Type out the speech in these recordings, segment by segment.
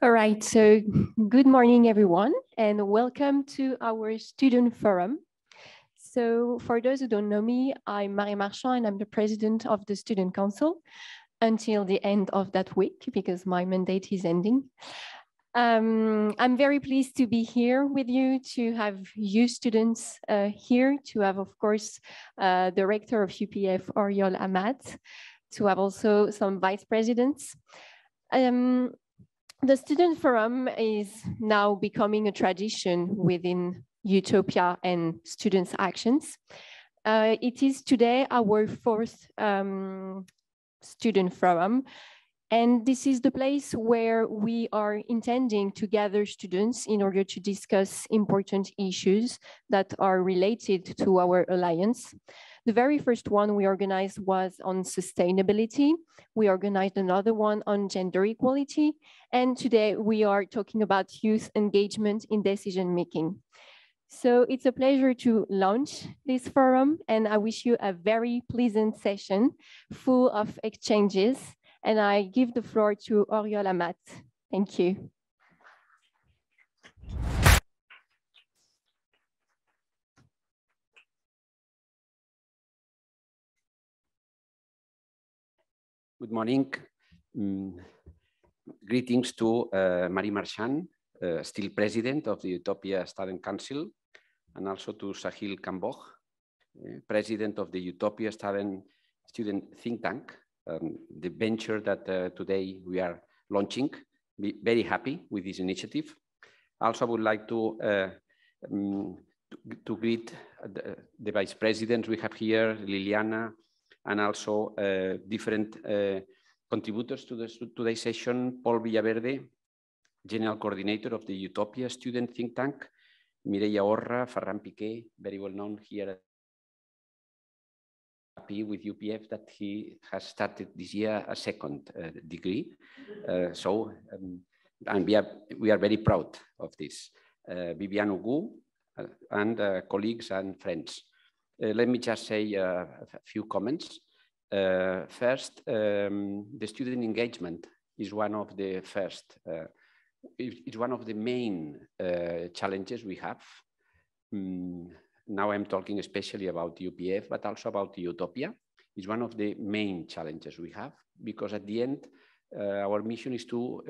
All right, so good morning, everyone, and welcome to our student forum. So for those who don't know me, I'm Mireia Marchand, and I'm the president of the Student Council until the end of that week, because my mandate is ending. I'm very pleased to be here with you, to have you students here, to have, of course, the rector of UPF, Oriol, Amat, to have also some vice presidents. The Student Forum is now becoming a tradition within Utopia and Students' Actions. It is today our fourth Student Forum, and this is the place where we are intending to gather students in order to discuss important issues that are related to our alliance. The very first one we organized was on sustainability. We organized another one on gender equality. And today we are talking about youth engagement in decision-making. So it's a pleasure to launch this forum, and I wish you a very pleasant session full of exchanges. And I give the floor to Oriol Amat. Thank you. Good morning. Greetings to Marchand, still president of the Eutopia Student Council, and also to Sahil Kamboj, president of the Eutopia Student Think Tank, the venture that today we are launching. Be very happy with this initiative. Also, I would like to greet the vice presidents we have here, Liliana, and also different contributors to today's session: Paul Villaverde, General Coordinator of the Eutopia Student Think Tank; Mireia Orra, Ferran Piqué, very well known here. Happy with UPF that he has started this year a second degree. And we are very proud of this. Viviane, Ogou, and colleagues and friends. Let me just say a few comments. First, the student engagement is one of the first, it's one of the main challenges we have. Now I'm talking especially about UPF, but also about Utopia. It's one of the main challenges we have, because at the end, our mission is to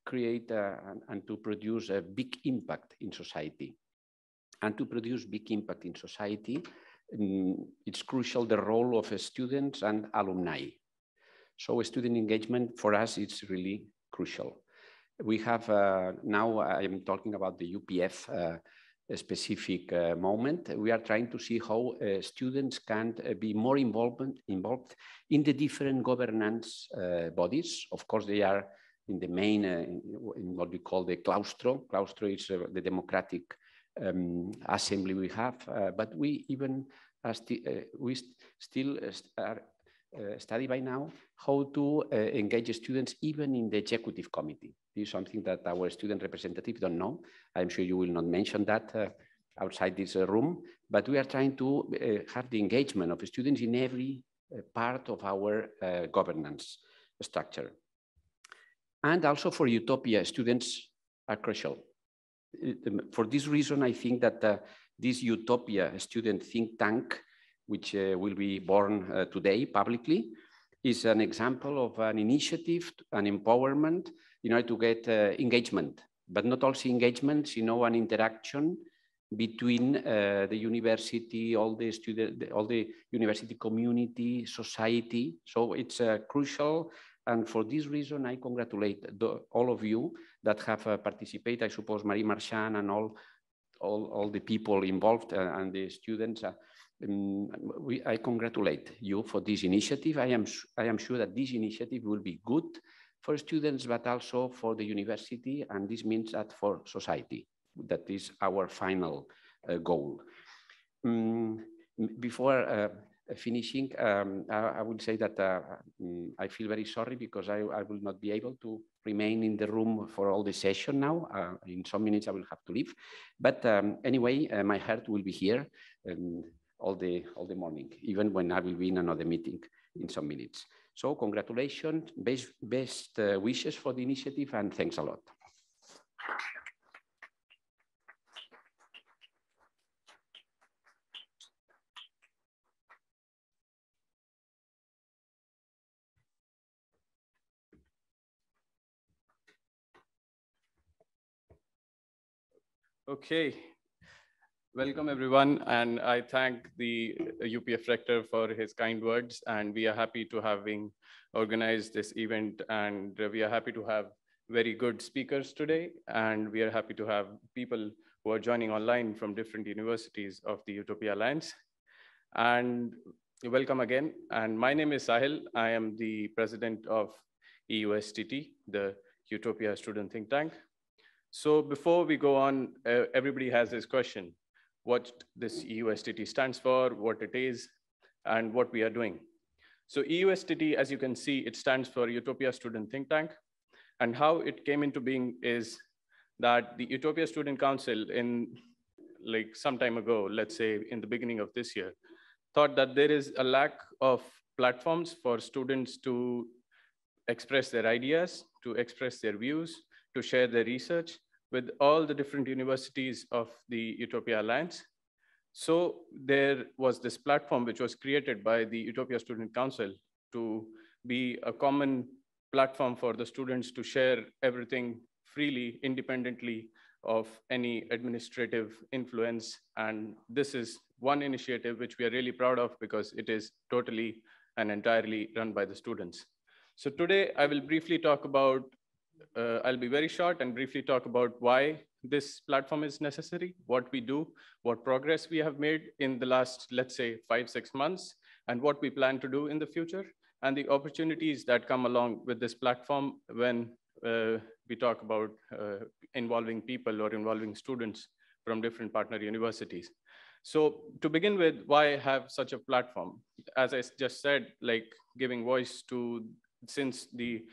create and to produce a big impact in society. And to produce big impact in society, it's crucial the role of students and alumni. So student engagement for us is really crucial. We have now, I am talking about the UPF specific moment. We are trying to see how students can be more involved in the different governance bodies. Of course, they are in the main, in what we call the claustro. Claustro is the democratic assembly we have, but we even we still study by now how to engage students even in the executive committee. This is something that our student representatives don't know. I'm sure you will not mention that outside this room, but we are trying to have the engagement of students in every part of our governance structure. And also for Utopia, students are crucial. For this reason, I think that this Utopia Student Think Tank, which will be born today publicly, is an example of an initiative, an empowerment in order to get engagement, but not also engagement, you know, an interaction between the university, all the university community, society. So it's crucial. And for this reason, I congratulate all of you that have participated. I suppose Marie Marchand and all the people involved and the students. I congratulate you for this initiative. I am sure that this initiative will be good for students, but also for the university, and this means that for society. That is our final goal. Before finishing, I will say that I feel very sorry because I will not be able to remain in the room for all the session now. In some minutes, I will have to leave. But anyway, my heart will be here all the morning, even when I will be in another meeting in some minutes. So congratulations, best wishes for the initiative, and thanks a lot. Okay, welcome everyone, and I thank the UPF Rector for his kind words, and we are happy to having organized this event, and we are happy to have very good speakers today, and we are happy to have people who are joining online from different universities of the Eutopia Alliance. And welcome again, and my name is Sahil. I am the president of EUSTT, the Eutopia Student Think Tank. So before we go on, everybody has this question: what this EUSTT stands for, what it is, and what we are doing. So EUSTT, as you can see, it stands for Eutopia Student Think Tank. And how it came into being is that the Eutopia Student Council, in like some time ago, let's say in the beginning of this year, thought that there is a lack of platforms for students to express their ideas, to express their views, to share their research with all the different universities of the Eutopia Alliance. So there was this platform which was created by the Eutopia Student Council to be a common platform for the students to share everything freely, independently of any administrative influence. And this is one initiative which we are really proud of because it is totally and entirely run by the students. So today I will briefly talk about I'll be very short and briefly talk about why this platform is necessary, what we do, what progress we have made in the last, let's say, 5-6 months, and what we plan to do in the future, and the opportunities that come along with this platform when we talk about involving people or involving students from different partner universities. So to begin with, why have such a platform? As I just said, like giving voice to, since the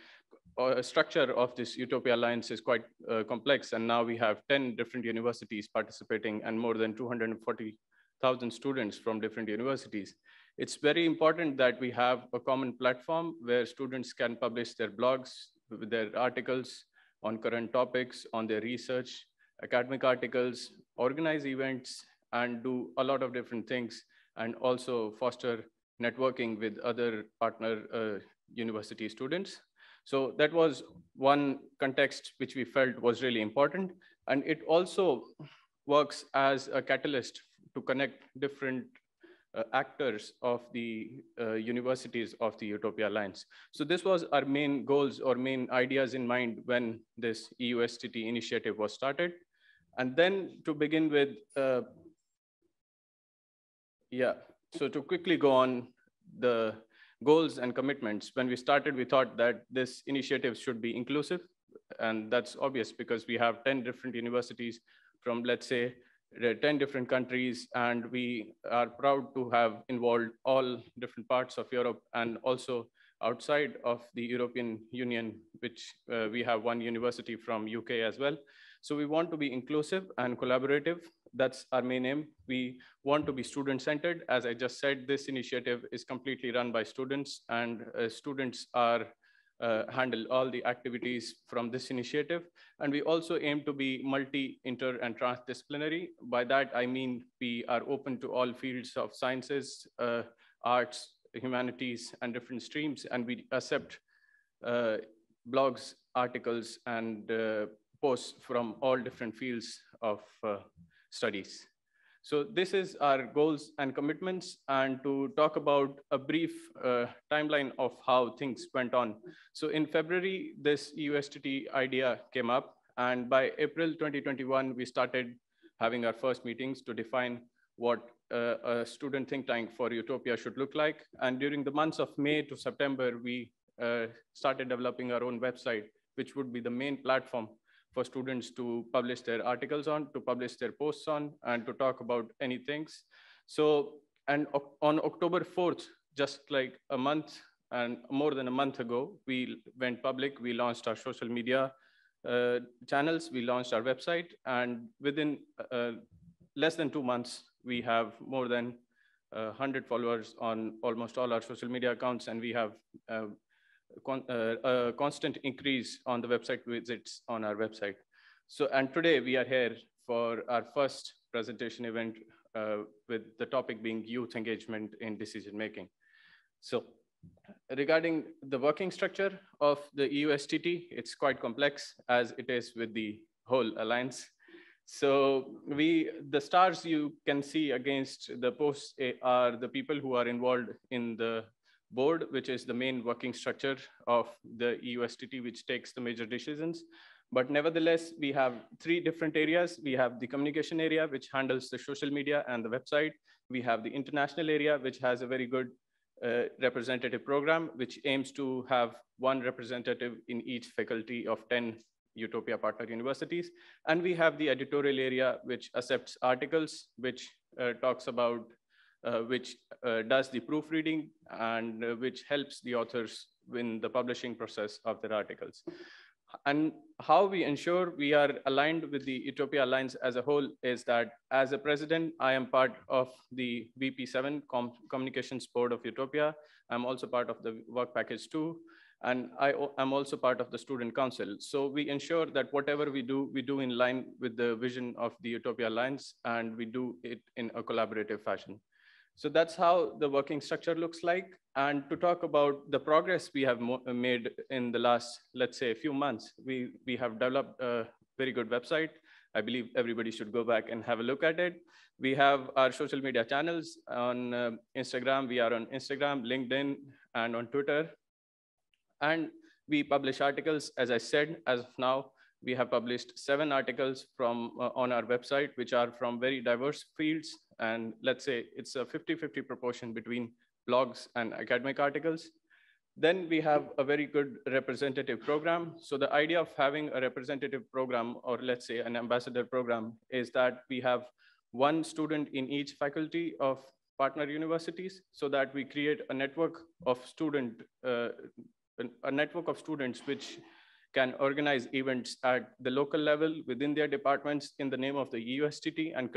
structure of this Eutopia Alliance is quite complex, and now we have 10 different universities participating and more than 240,000 students from different universities. It's very important that we have a common platform where students can publish their blogs, their articles on current topics, on their research, academic articles, organize events, and do a lot of different things, and also foster networking with other partner university students. So that was one context which we felt was really important. And it also works as a catalyst to connect different actors of the universities of the Eutopia Alliance. So this was our main goals or main ideas in mind when this EUSTT initiative was started. And then to begin with, so to quickly go on the goals and commitments. When we started, we thought that this initiative should be inclusive. And that's obvious because we have 10 different universities from, let's say, 10 different countries. And we are proud to have involved all different parts of Europe and also outside of the European Union, which we have one university from UK as well. So we want to be inclusive and collaborative. That's our main aim. We want to be student-centered. As I just said, this initiative is completely run by students, and students are handle all the activities from this initiative. And we also aim to be multi, inter, and transdisciplinary. By that, I mean we are open to all fields of sciences, arts, humanities, and different streams. And we accept blogs, articles, and posts from all different fields of studies. So this is our goals and commitments, and to talk about a brief timeline of how things went on. So in February, this EUSTT idea came up, and by April 2021, we started having our first meetings to define what a student think tank for Eutopia should look like. And during the months of May to September, we started developing our own website, which would be the main platform for students to publish their articles on, to publish their posts on, and to talk about any things. So, and on October 4th, just like a month and more than a month ago, we went public. We launched our social media channels, we launched our website, and within less than 2 months, we have more than 100 followers on almost all our social media accounts, and we have a constant increase on the website visits on our website. So, and today we are here for our first presentation event with the topic being youth engagement in decision making. So, regarding the working structure of the EUSTT, it's quite complex as it is with the whole alliance. So the stars you can see against the posts are the people who are involved in the board, which is the main working structure of the EUSTT, which takes the major decisions. But nevertheless, we have three different areas. We have the communication area, which handles the social media and the website. We have the international area, which has a very good representative program, which aims to have one representative in each faculty of 10 Utopia partner universities. And we have the editorial area, which accepts articles, which talks about, which does the proofreading and which helps the authors in the publishing process of their articles. And how we ensure we are aligned with the Eutopia Alliance as a whole is that as a president, I am part of the VP7 Communications Board of Eutopia. I'm also part of the work package 2. And I'm also part of the student council. So we ensure that whatever we do in line with the vision of the Eutopia Alliance, and we do it in a collaborative fashion. So that's how the working structure looks like. And to talk about the progress we have made in the last, let's say, a few months, we have developed a very good website. I believe everybody should go back and have a look at it. We have our social media channels on Instagram. We are on Instagram, LinkedIn, and on Twitter. And we publish articles, as I said, as of now, we have published 7 articles from on our website, which are from very diverse fields. And let's say it's a 50-50 proportion between blogs and academic articles. Then we have a very good representative program. So the idea of having a representative program, or let's say an ambassador program, is that we have one student in each faculty of partner universities, so that we create a network of students which can organize events at the local level within their departments in the name of the EUSTT and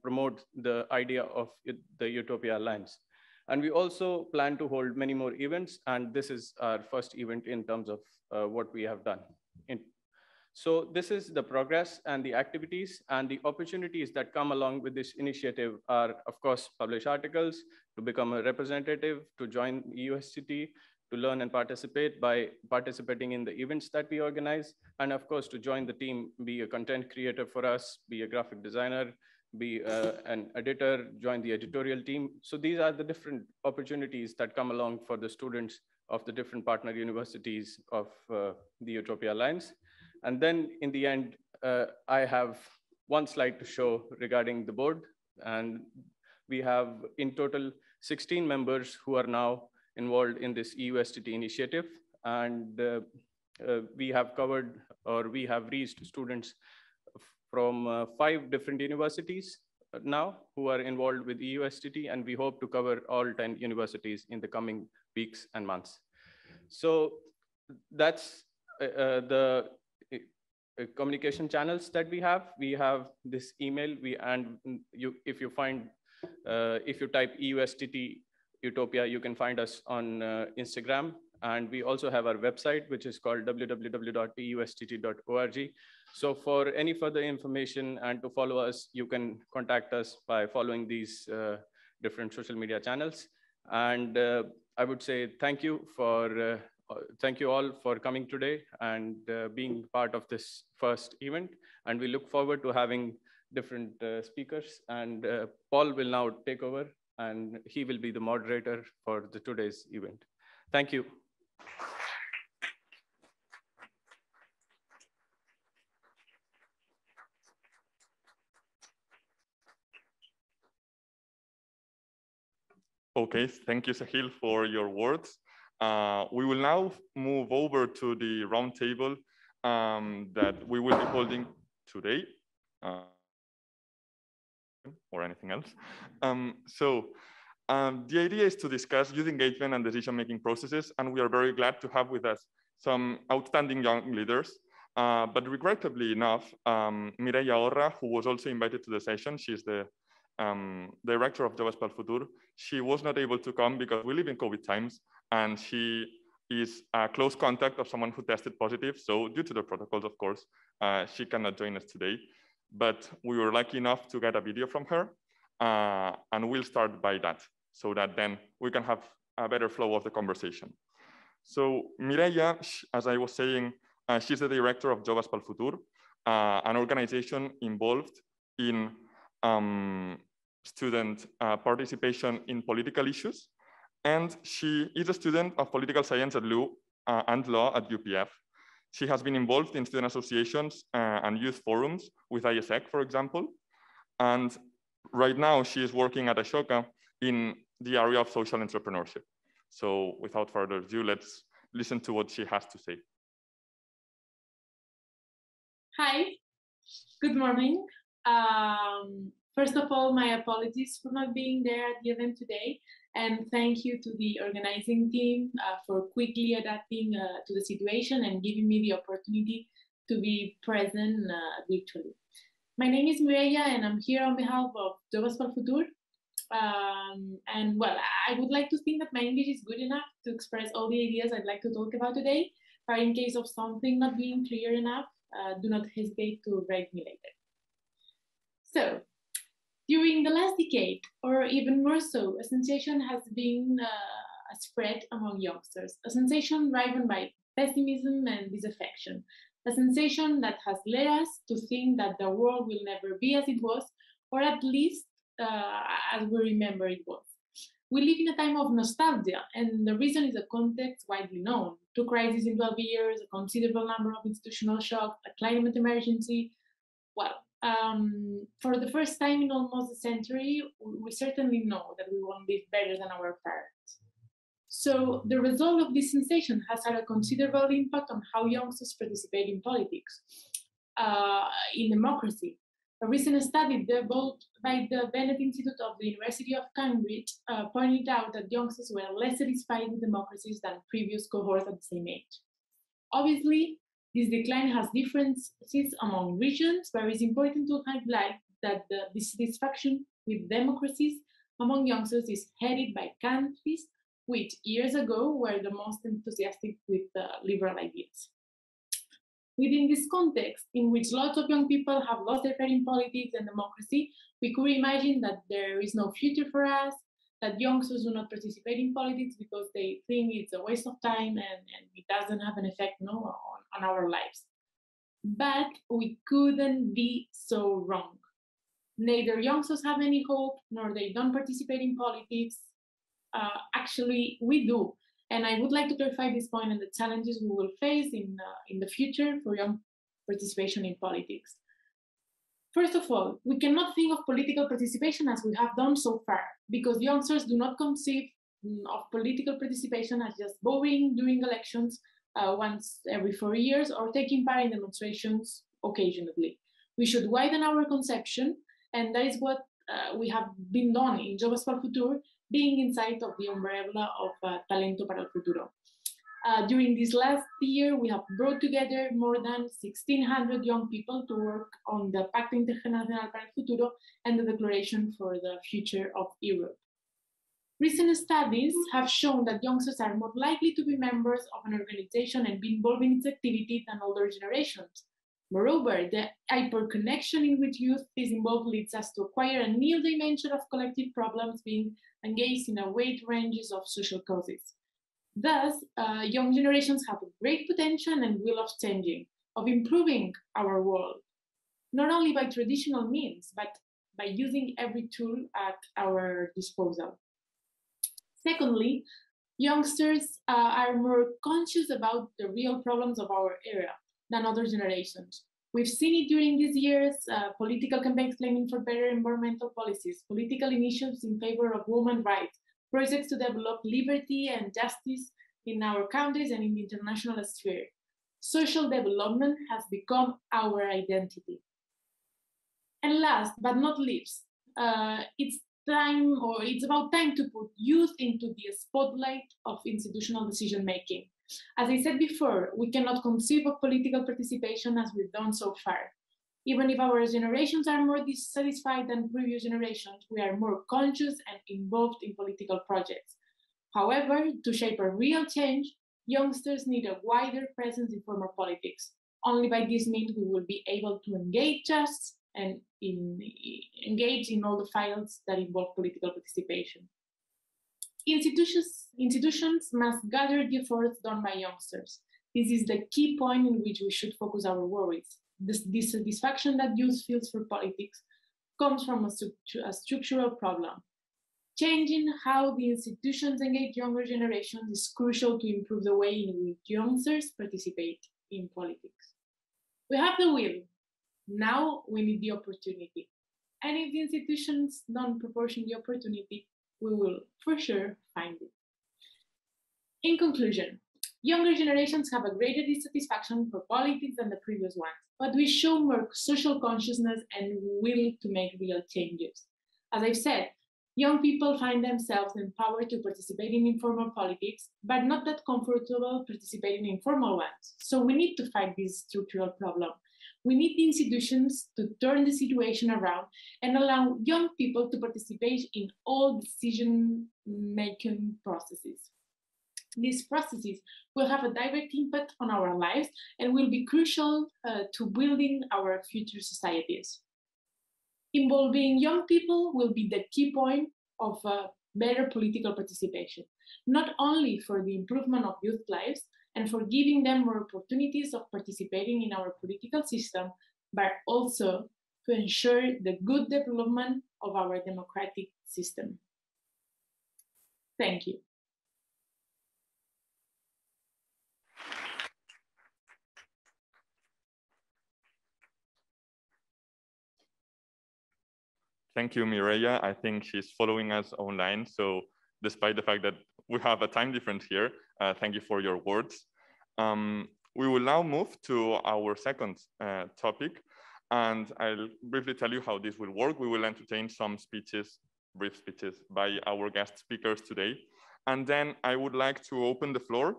promote the idea of the Eutopia Alliance. And we also plan to hold many more events, and this is our first event in terms of what we have done. So this is the progress and the activities, and the opportunities that come along with this initiative are, of course, publish articles, to become a representative, to join EUSTT, to learn and participate by participating in the events that we organize, and of course, to join the team, be a content creator for us, be a graphic designer, be an editor, join the editorial team. So these are the different opportunities that come along for the students of the different partner universities of the Eutopia Alliance. And then in the end, I have one slide to show regarding the board. And we have in total 16 members who are now involved in this EUSTT initiative. And we have covered, or we have reached students from 5 different universities now who are involved with EUSTT, and we hope to cover all 10 universities in the coming weeks and months. So that's the communication channels that we have. We have this email, if you type EUSTT Eutopia, you can find us on Instagram. And we also have our website, which is called www.eustt.org. So for any further information and to follow us, you can contact us by following these different social media channels. And I would say thank you all for coming today and being part of this first event. And we look forward to having different speakers. And Paul will now take over, and he will be the moderator for today's event. Thank you. Okay, thank you, Sahil, for your words. We will now move over to the roundtable that we will be holding today, or anything else. The idea is to discuss youth engagement and decision-making processes, and we are very glad to have with us some outstanding young leaders. But regrettably enough, Mireia Orra, who was also invited to the session, she's the director of Joves pel Futur. She was not able to come because we live in COVID times, and she is a close contact of someone who tested positive. So due to the protocols, of course, she cannot join us today. But we were lucky enough to get a video from her, and we'll start by that, so that then we can have a better flow of the conversation. So Mireia, as I was saying, she's the director of Joves pel Futur, an organization involved in student participation in political issues. And she is a student of political science and law at UPF. She has been involved in student associations and youth forums with ISEC, for example. And right now she is working at Ashoka in the area of social entrepreneurship. So without further ado, let's listen to what she has to say. Hi, good morning. First of all, my apologies for not being there at the event today. And thank you to the organizing team for quickly adapting to the situation and giving me the opportunity to be present virtually. My name is Mireia, and I'm here on behalf of Joves pel Futur. And well, I would like to think that my English is good enough to express all the ideas I'd like to talk about today. But in case of something not being clear enough, do not hesitate to write me later. So, during the last decade, or even more so, a sensation has been spread among youngsters, a sensation driven by pessimism and disaffection, a sensation that has led us to think that the world will never be as it was, or at least as we remember it was. We live in a time of nostalgia, and the reason is a context widely known. 2 crises in 12 years, a considerable number of institutional shocks, a climate emergency. Well, for the first time in almost a century, we certainly know that we won't live better than our parents. So the result of this sensation has had a considerable impact on how youngsters participate in politics, in democracy. A recent study developed by the Bennett Institute of the University of Cambridge pointed out that youngsters were less satisfied with democracies than previous cohorts at the same age. Obviously, this decline has differences among regions, but it's important to highlight that the dissatisfaction with democracies among youngsters is headed by countries which years ago were the most enthusiastic with liberal ideas. Within this context, in which lots of young people have lost their faith in politics and democracy, we could imagine that there is no future for us, that youngsters do not participate in politics because they think it's a waste of time and it doesn't have an effect on our lives. But we couldn't be so wrong. Neither youngsters have any hope, nor they don't participate in politics. Actually, we do. And I would like to clarify this point and the challenges we will face in the future for young participation in politics. First of all, we cannot think of political participation as we have done so far, because youngsters do not conceive of political participation as just voting during elections once every 4 years or taking part in demonstrations occasionally. We should widen our conception, and that is what we have been done in Joves pel Futur, being inside of the umbrella of Talento para el Futuro. During this last year, we have brought together more than 1,600 young people to work on the Pacto Intergeneracional para el Futuro and the Declaration for the Future of Europe. Recent studies have shown that youngsters are more likely to be members of an organization and be involved in its activity than older generations. Moreover, the hyperconnection in which youth is involved leads us to acquire a new dimension of collective problems being engaged in a wide ranges of social causes. Thus, young generations have a great potential and will of changing, of improving our world, not only by traditional means, but by using every tool at our disposal. Secondly, youngsters are more conscious about the real problems of our era than other generations. We've seen it during these years, political campaigns claiming for better environmental policies, political initiatives in favor of women's rights, projects to develop liberty and justice in our countries and in the international sphere. Social development has become our identity. And last but not least, it's about time to put youth into the spotlight of institutional decision making. As I said before, we cannot conceive of political participation as we've done so far. Even if our generations are more dissatisfied than previous generations, we are more conscious and involved in political projects. However, to shape a real change, youngsters need a wider presence in formal politics. Only by this means we will be able to engage us and engage in all the files that involve political participation. Institutions must gather the efforts done by youngsters. This is the key point in which we should focus our worries. This dissatisfaction that youth feels for politics comes from a structural problem. Changing how the institutions engage younger generations is crucial to improve the way in which youngsters participate in politics. We have the will. Now we need the opportunity. And if the institutions don't proportion the opportunity, we will for sure find it. In conclusion, younger generations have a greater dissatisfaction for politics than the previous ones, but we show more social consciousness and will to make real changes. As I've said, young people find themselves empowered to participate in informal politics, but not that comfortable participating in formal ones. So we need to fight this structural problem. We need the institutions to turn the situation around and allow young people to participate in all decision-making processes. These processes will have a direct impact on our lives and will be crucial to building our future societies. Involving young people will be the key point of better political participation, not only for the improvement of youth lives and for giving them more opportunities of participating in our political system, but also to ensure the good development of our democratic system. Thank you. Thank you, Mireia. I think she's following us online. So despite the fact that we have a time difference here, thank you for your words. We will now move to our second topic, and I'll briefly tell you how this will work. We will entertain some speeches, brief speeches by our guest speakers today. And then I would like to open the floor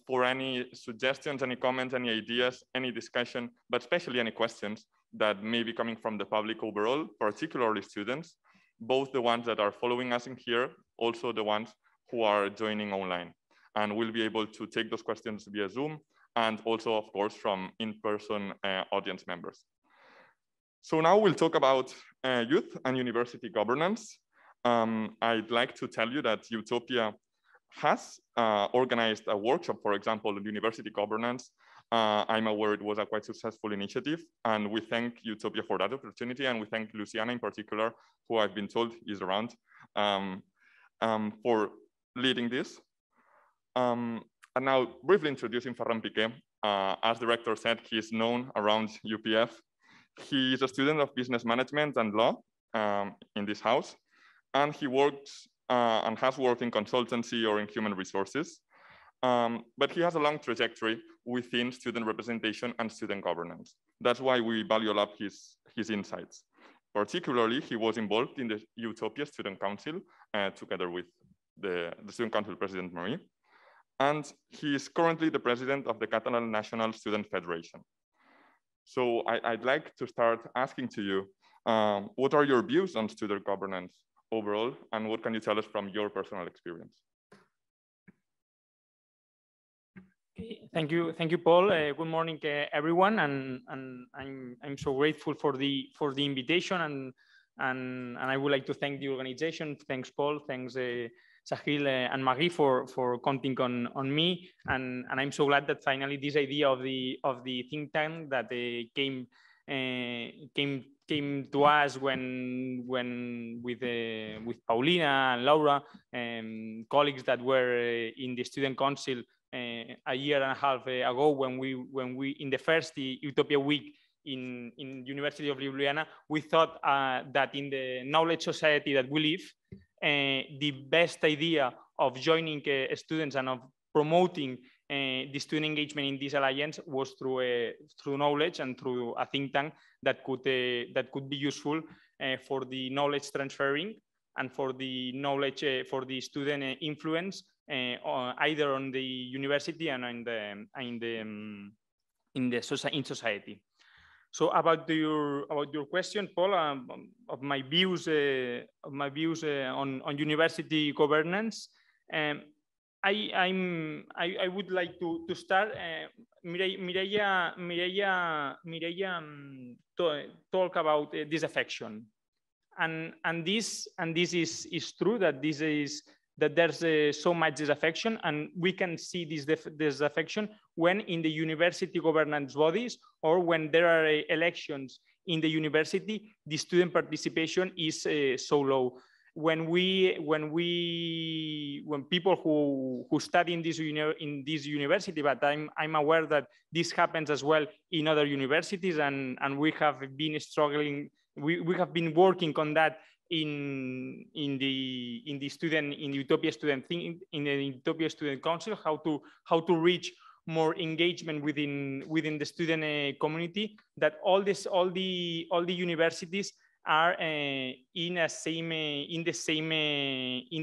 for any suggestions, any comments, any ideas, any discussion, but especially any questions that may be coming from the public overall, particularly students, both the ones that are following us in here, also the ones who are joining online. And we'll be able to take those questions via Zoom and also, of course, from in-person audience members. So now we'll talk about youth and university governance. I'd like to tell you that Eutopia has organized a workshop, for example, on university governance. I'm aware it was a quite successful initiative, and we thank Eutopia for that opportunity, and we thank Luciana in particular, who I've been told is around, for leading this. And now briefly introducing Ferran Piqué. As the rector said, he is known around UPF. He is a student of business management and law in this house, and he works and has worked in consultancy or in human resources. But he has a long trajectory within student representation and student governance. That's why we value a lot his insights. Particularly, he was involved in the Eutopia Student Council together with the Student Council President Marie. And he is currently the president of the Catalan National Student Federation. So I'd like to start asking to you, what are your views on student governance overall, and what can you tell us from your personal experience? Thank you, Paul. Good morning, everyone, and I'm so grateful for the invitation, and I would like to thank the organization. Thanks, Paul. Thanks, Sahil and Marie for counting on me, and I'm so glad that finally this idea of the think tank that came to us when with Paulina and Laura, colleagues that were in the student council a year and a half ago, when we in the first Utopia Week in University of Ljubljana, we thought that in the knowledge society that we live, the best idea of joining students and of promoting the student engagement in this alliance was through knowledge and through a think tank that could be useful for the knowledge transferring and for the knowledge for the student influence, either on the university and in society. So about your question, Paul, of my views on university governance, I would like to start. Mireia talk about disaffection, and this is true that there's so much disaffection, and we can see this disaffection when in the university governance bodies or when there are elections in the university, the student participation is so low. When people who study in this university, but I'm aware that this happens as well in other universities, and we have been struggling. We have been working on that in the Eutopia Student Think, in the Eutopia Student Council, how to reach more engagement within the student community. That all the universities are in the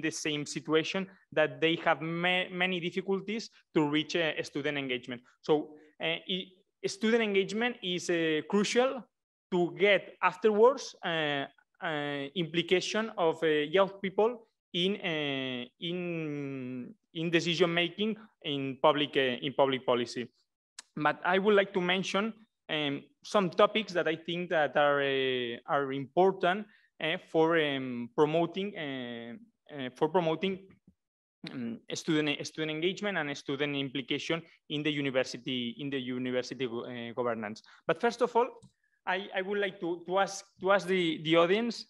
same situation, that they have many difficulties to reach student engagement. So student engagement is crucial to get afterwards implication of young people in decision making in public policy. But I would like to mention some topics that I think that are important for promoting student engagement and student implication in the university governance. But first of all, I would like to ask the audience.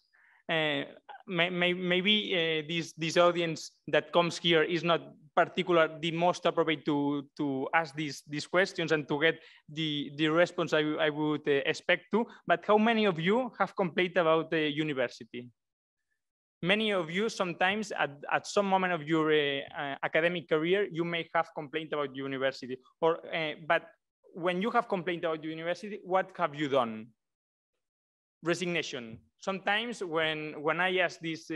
Maybe this audience that comes here is not the most appropriate to ask these questions and to get the response I would expect to. But how many of you have complained about the university? Many of you, sometimes at some moment of your academic career, you may have complained about university. But when you have complained about the university, what have you done? Resignation. Sometimes when I ask this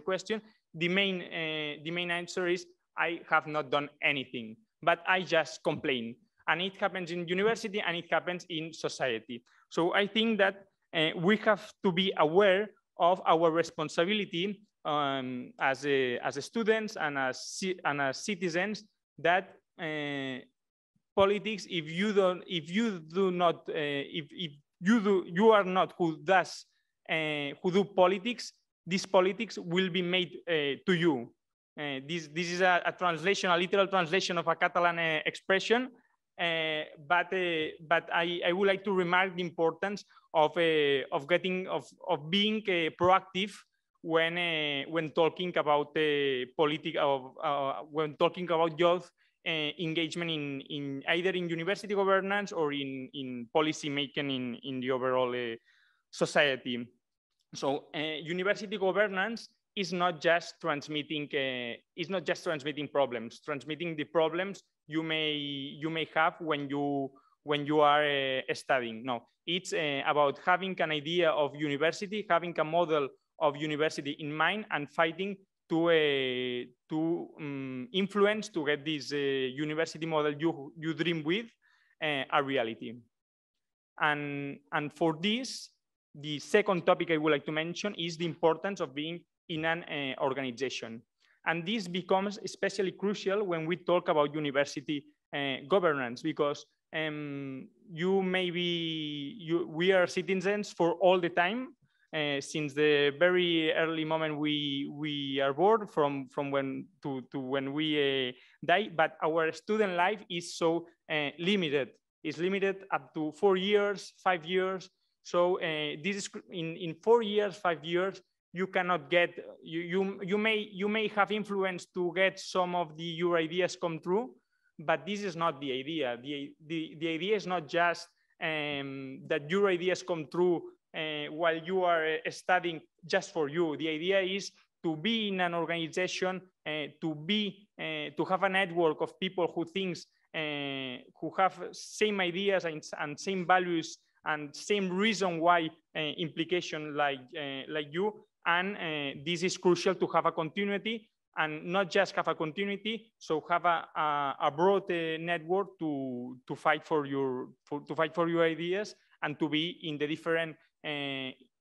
question, the main answer is I have not done anything, but I just complain. And it happens in university and it happens in society. So I think that we have to be aware of our responsibility as students and as citizens, that politics, if you are not who do politics, this politics will be made to you. This is a translation, a literal translation of a Catalan expression, but I would like to remark the importance of being proactive when talking about when talking about youth engagement in either in university governance or in policy making in the overall society. So university governance is not just transmitting problems, transmitting the problems you may have when you are studying. No, it's about having an idea of university, having a model of university in mind, and fighting to influence to get this university model you dream with a reality. And for this, the second topic I would like to mention is the importance of being in an organization. And this becomes especially crucial when we talk about university governance, because we are citizens for all the time, since the very early moment we are born, from when to when we die. But our student life is so limited. It's limited up to 4 years, 5 years. So this is in 4 years, 5 years, you cannot get, you may have influence to get some of your ideas come true, but this is not the idea. The idea is not just that your ideas come true while you are studying just for you. The idea is to be in an organization, to have a network of people who who have same ideas and same values and same reason why implication like you. And this is crucial to have a continuity, and not just have a continuity, so have a broad network to fight for your ideas and to be in the different,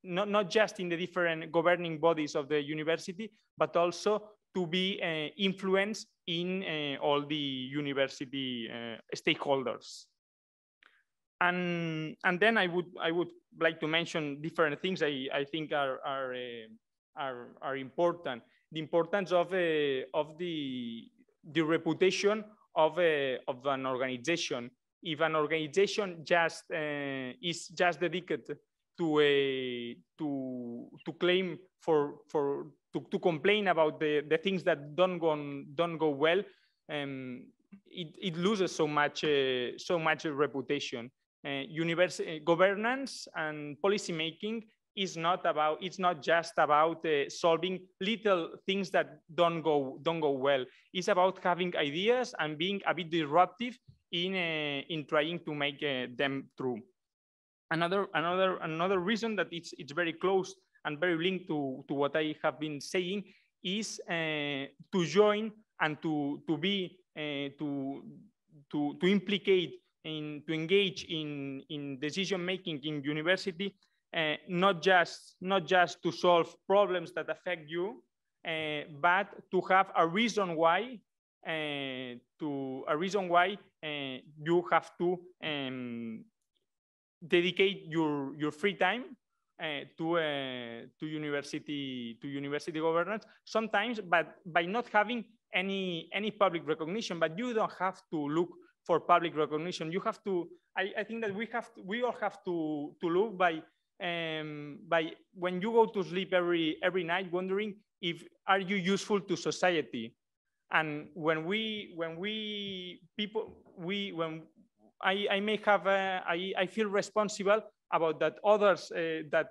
not just in the different governing bodies of the university, but also to be influenced in all the university stakeholders. And then I would like to mention different things I think are important. The importance of the reputation of an organization. If an organization just is just dedicated to claim to complain about the things that don't go well, it loses so much reputation. University governance and policy making is not just about solving little things that don't go well. It's about having ideas and being a bit disruptive in trying to make them true. Another reason that it's very close and very linked to what I have been saying is to join and to implicate to engage in decision making in university, not just to solve problems that affect you, but to have a reason why you have to dedicate your free time to university governance. Sometimes, but by not having any public recognition, but you don't have to look for public recognition. You have to. I think that we all have to look by when you go to sleep every night, wondering if are you useful to society. And when I may have I feel responsible about that others that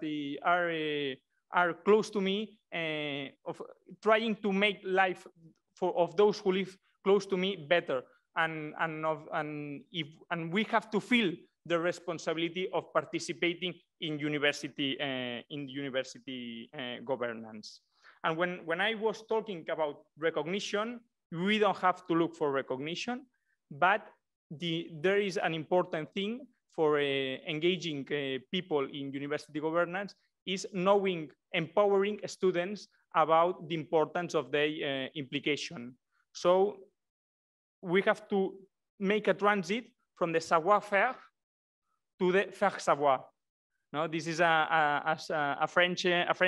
are close to me, of trying to make life of those who live close to me better. And we have to feel the responsibility of participating in university governance. And when I was talking about recognition, we don't have to look for recognition, but there is an important thing for engaging people in university governance is empowering students about the importance of their implication. So we have to make a transit from the savoir-faire to the faire savoir. No, this is a French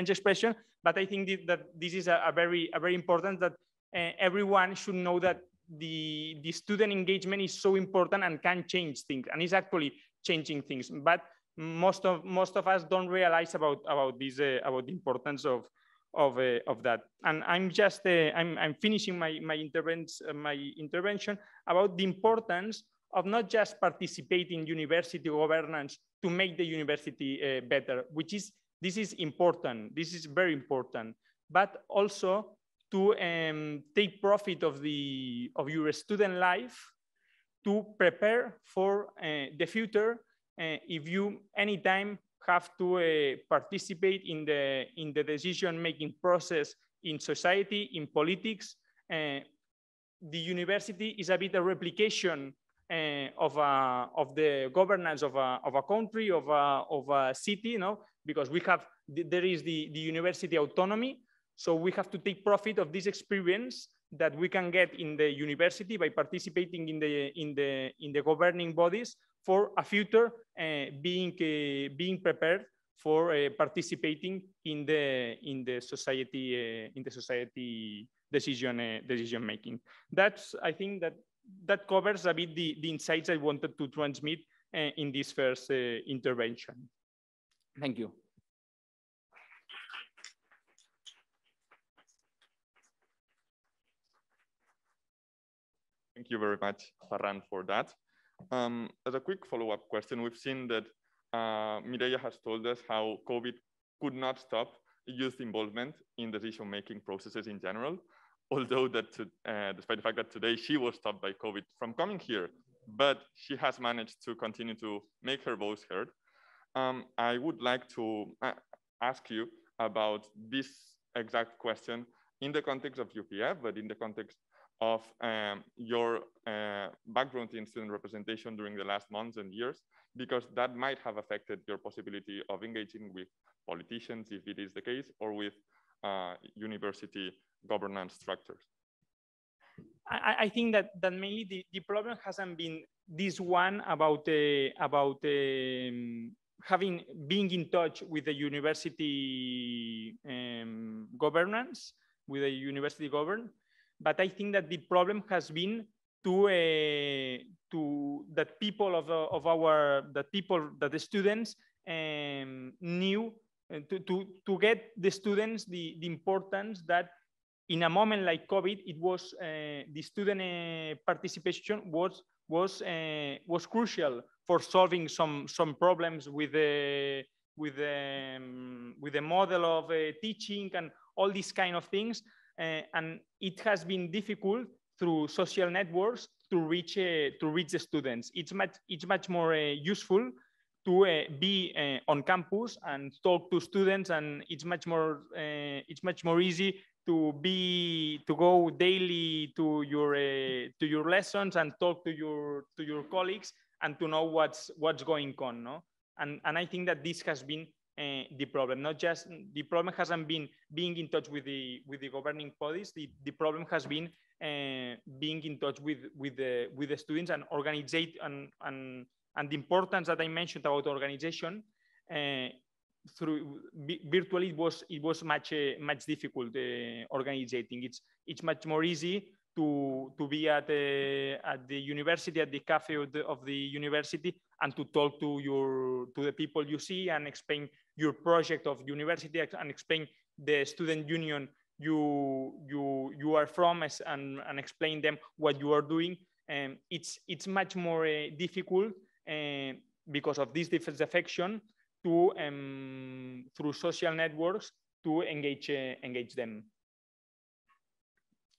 expression, but I think that this is a very important that everyone should know that the student engagement is so important and can change things, and is actually changing things. But most of us don't realize about this about the importance of that. And I'm just I'm finishing my intervention about the importance of not just participating in university governance to make the university better, this is important. This is very important, but also to take profit of your student life to prepare for the future. If you anytime have to participate in the decision-making process in society, in politics, the university is a bit a replication of the governance of a country, of a city, you know, because there is the university autonomy. So we have to take profit of this experience that we can get in the university by participating in the governing bodies for a future being prepared for participating in the society decision making. I think that covers a bit the insights I wanted to transmit in this first intervention. Thank you. Thank you very much, Ferran, for that. As a quick follow-up question, we've seen that Mireia has told us how COVID could not stop youth involvement in decision-making processes in general, although that despite the fact that today she was stopped by COVID from coming here, but she has managed to continue to make her voice heard. I would like to ask you about this exact question in the context of UPF, but in the context of your background in student representation during the last months and years, because that might have affected your possibility of engaging with politicians, if it is the case, or with university governance structures. I think that mainly the problem hasn't been this one about being in touch with the university governance, with the university government, but I think that the problem has been that the students knew to get the students the importance that in a moment like COVID, it was the student participation was crucial for solving some problems with the model of teaching and all these kind of things, and it has been difficult through social networks to reach the students. It's much more useful to be on campus and talk to students, and it's much more easy to go daily to your lessons and talk to your colleagues and to know what's going on, no? And I think that this has been the problem. Not just the problem hasn't been being in touch with the governing bodies. The problem has been being in touch with the students and organize and the importance that I mentioned about organization. Through virtually, it was much difficult organizing. It's much more easy to be at the university, at the cafe of the university, and to talk to the people you see and explain your project of university and explain the student union you are from and explain them what you are doing. It's much more difficult because of this disaffection to through social networks to engage them.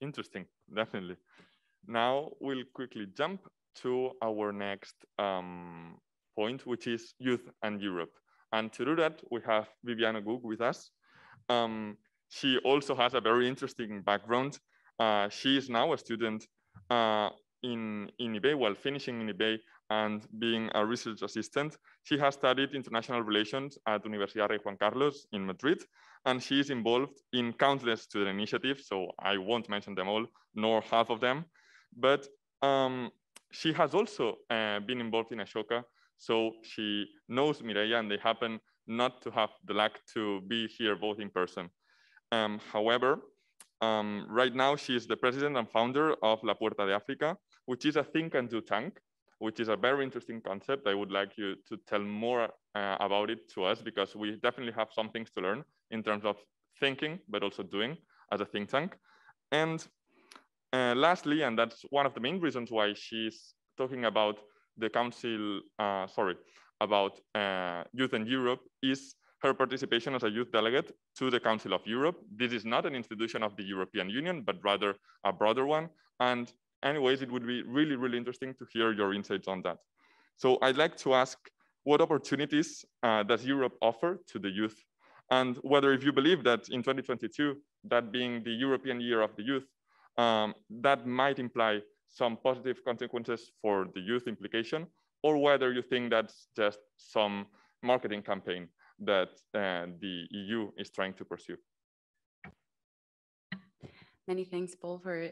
Interesting, definitely. Now we'll quickly jump to our next point, which is youth and Europe. And to do that, we have Viviane Ogou with us. She also has a very interesting background. She is now a student in eBay, while finishing in eBay and being a research assistant. She has studied international relations at Universidad Rey Juan Carlos in Madrid, and she is involved in countless student initiatives, so I won't mention them all, nor half of them, but she has also been involved in Ashoka, so she knows Mireia, and they happen not to have the luck to be here both in person. However, right now she is the president and founder of La Puerta de África, which is a think and do tank, which is a very interesting concept. I would like you to tell more about it to us, because we definitely have some things to learn in terms of thinking, but also doing as a think tank. And lastly, and that's one of the main reasons why she's talking about the council, about youth in Europe, is her participation as a youth delegate to the Council of Europe. This is not an institution of the European Union, but rather a broader one. And anyways, it would be really, really interesting to hear your insights on that. So I'd like to ask, what opportunities does Europe offer to the youth? And whether, if you believe that in 2022, that being the European Year of the Youth, that might imply some positive consequences for the youth implication, or whether you think that's just some marketing campaign that the EU is trying to pursue. Many thanks, Paul, for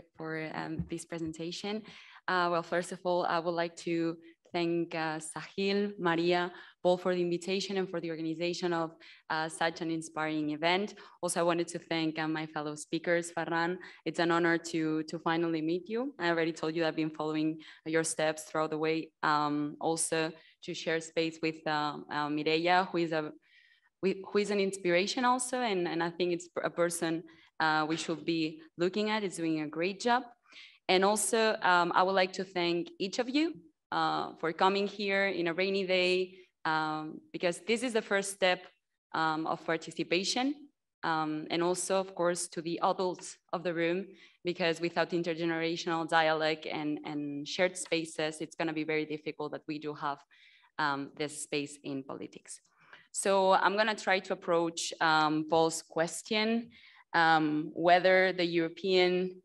this presentation. Well, first of all, I would like to thank Sahil, Mireia, Paul for the invitation and for the organization of such an inspiring event. Also, I wanted to thank my fellow speakers, Ferran. It's an honor to finally meet you. I already told you I've been following your steps throughout the way. Also, to share space with Mireia, who is an inspiration also, and I think it's a person we should be looking at. It's doing a great job. And also, I would like to thank each of you for coming here in a rainy day, because this is the first step of participation. And also, of course, to the adults of the room, because without intergenerational dialogue and shared spaces, it's going to be very difficult that we do have this space in politics. So I'm going to try to approach Paul's question, whether the European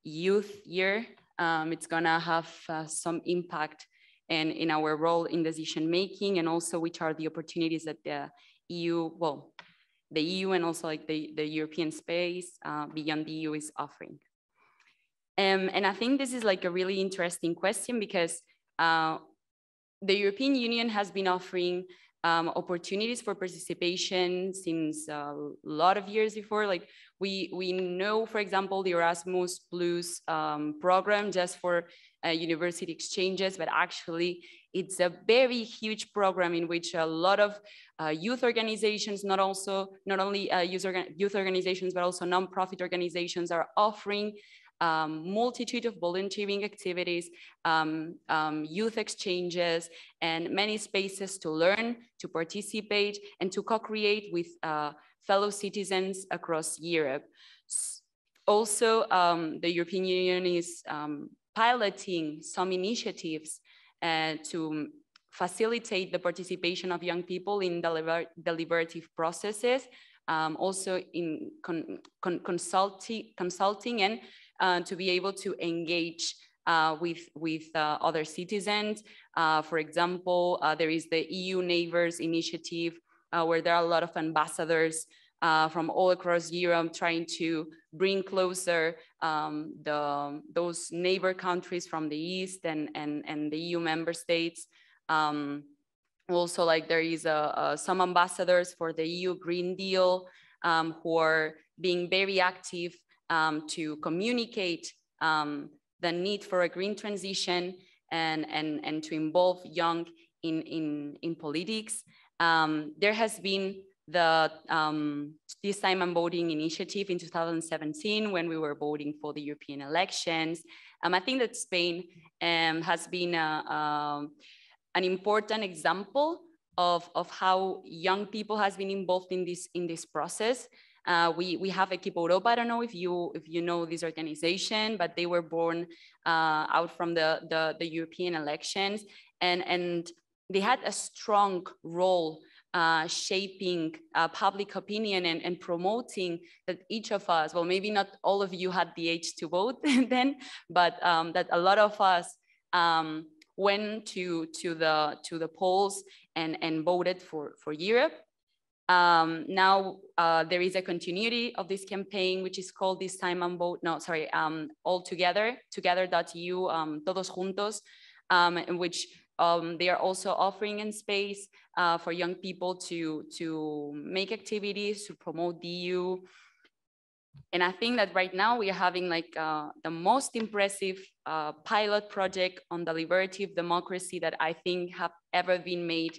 Youth Year. It's gonna have some impact in our role in decision making, and also which are the opportunities that the EU, well, the EU and also like the European space beyond the EU is offering. And I think this is like a really interesting question because the European Union has been offering opportunities for participation since a lot of years before. Like we know, for example, the Erasmus Plus program just for university exchanges, but actually it's a very huge program in which a lot of youth organizations, not only youth organizations, but also nonprofit organizations are offering multitude of volunteering activities, youth exchanges, and many spaces to learn, to participate, and to co-create with fellow citizens across Europe. Also, the European Union is piloting some initiatives to facilitate the participation of young people in deliberative processes, also in consulting and to be able to engage with other citizens. For example, there is the EU Neighbors Initiative, where there are a lot of ambassadors from all across Europe trying to bring closer those neighbor countries from the East and the EU member states. Also, like there is some ambassadors for the EU Green Deal who are being very active to communicate the need for a green transition and to involve young in politics. There has been this time I'm voting initiative in 2017 when we were voting for the European elections. I think that Spain has been an important example of how young people has been involved in this process. We have Equipo Europa. I don't know if you know this organization, but they were born out from the European elections, and they had a strong role shaping public opinion and promoting that each of us, well, maybe not all of you had the age to vote then, but that a lot of us went to the polls and voted for Europe. Now there is a continuity of this campaign, which is called This Time and Vote, All Together, together.eu, Todos Juntos, in which they are also offering in space for young people to make activities, to promote the EU. And I think that right now we are having like the most impressive pilot project on deliberative democracy that I think have ever been made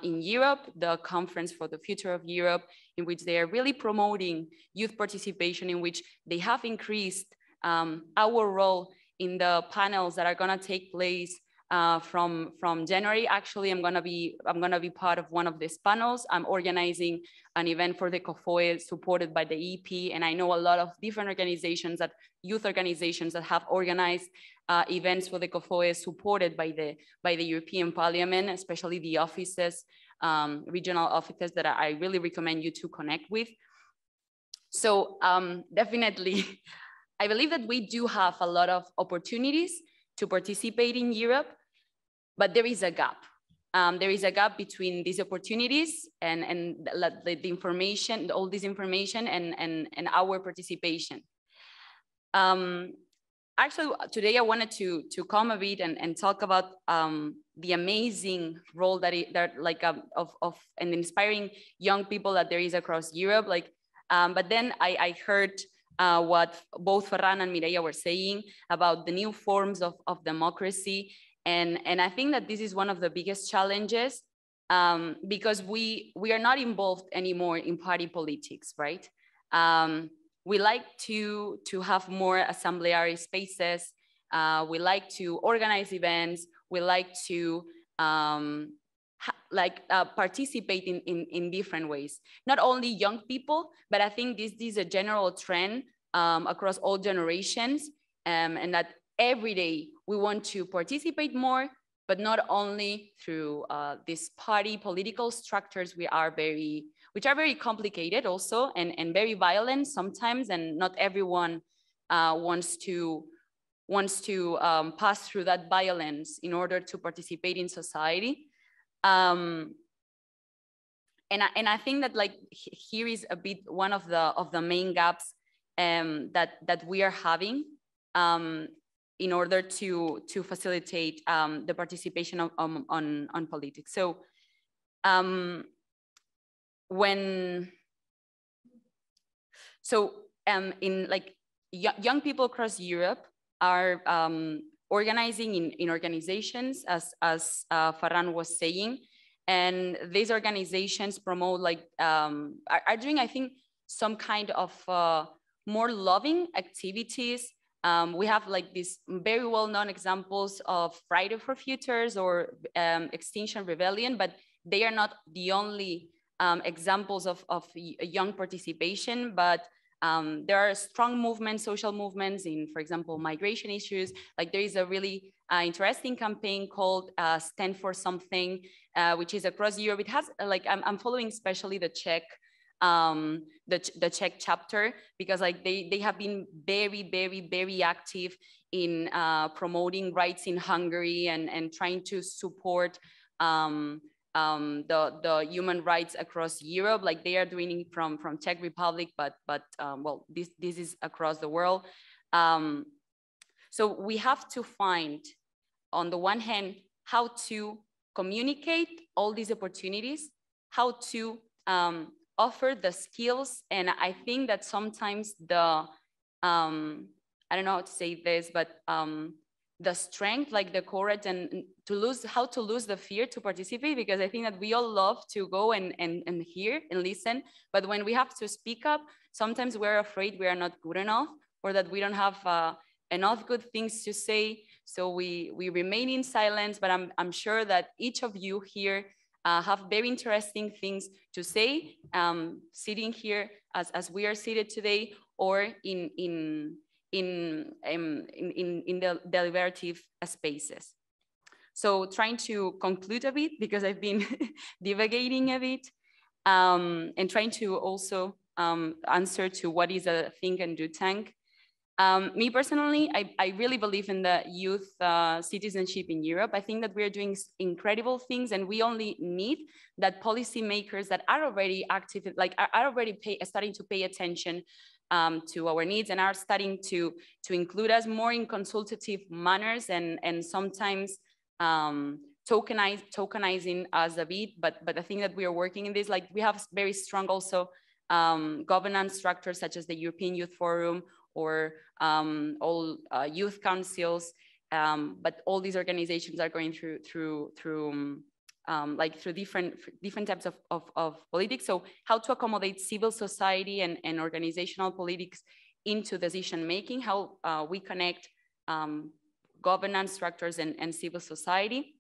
in Europe, the Conference for the Future of Europe, in which they are really promoting youth participation, in which they have increased our role in the panels that are gonna take place from January. Actually, I'm gonna be part of one of these panels. I'm organizing an event for the COFOE supported by the EP, and I know a lot of different organizations, youth organizations that have organized events for the COFOE supported by the European Parliament, especially the offices, regional offices that I really recommend you to connect with. So definitely, I believe that we do have a lot of opportunities to participate in Europe, but there is a gap. There is a gap between these opportunities and the information, all this information and our participation. Actually, today I wanted to come a bit and talk about the amazing role of inspiring young people that there is across Europe. But then I heard what both Ferran and Mireia were saying about the new forms of democracy. And I think that this is one of the biggest challenges because we are not involved anymore in party politics, right? We like to have more assembleary spaces. We like to organize events. We like to participate in different ways. Not only young people, but I think this is a general trend across all generations, and that every day we want to participate more, but not only through these party political structures which are very complicated also and very violent sometimes, and not everyone wants to pass through that violence in order to participate in society. And I think that like here is a bit one of the main gaps that we are having in order to facilitate the participation on politics. So in like young people across Europe are organizing in organizations, as Ferran was saying, and these organizations promote like are doing, I think, some kind of more loving activities. We have like these very well-known examples of Friday for Futures or Extinction Rebellion, but they are not the only examples of young participation, but there are strong movements, social movements in, for example, migration issues. Like there is a really interesting campaign called Stand for Something, which is across Europe. It has like, I'm following especially the Czech chapter, because like they have been very active in promoting rights in Hungary and trying to support the human rights across Europe. Like they are doing it from Czech Republic, but well, this is across the world. So we have to find, on the one hand, how to communicate all these opportunities, how to offer the skills. And I think that sometimes the, I don't know how to say this, but the strength, like the courage, and how to lose the fear to participate, because I think that we all love to go and hear and listen, but when we have to speak up, sometimes we're afraid we are not good enough, or that we don't have enough good things to say, so we remain in silence. But I'm sure that each of you here have very interesting things to say, sitting here as we are seated today, or in the deliberative spaces. So trying to conclude a bit, because I've been divagating a bit, and trying to also answer to what is a think and do tank. Me personally, I really believe in the youth citizenship in Europe. I think that we are doing incredible things, and we only need that policymakers that are already active, like are already starting to pay attention to our needs, and are starting to include us more in consultative manners, and sometimes tokenizing us a bit. But I think that we are working in this. Like we have very strong also governance structures, such as the European Youth Forum, or all youth councils, but all these organizations are going through different types of politics. So how to accommodate civil society and organizational politics into decision making, how we connect governance structures and civil society,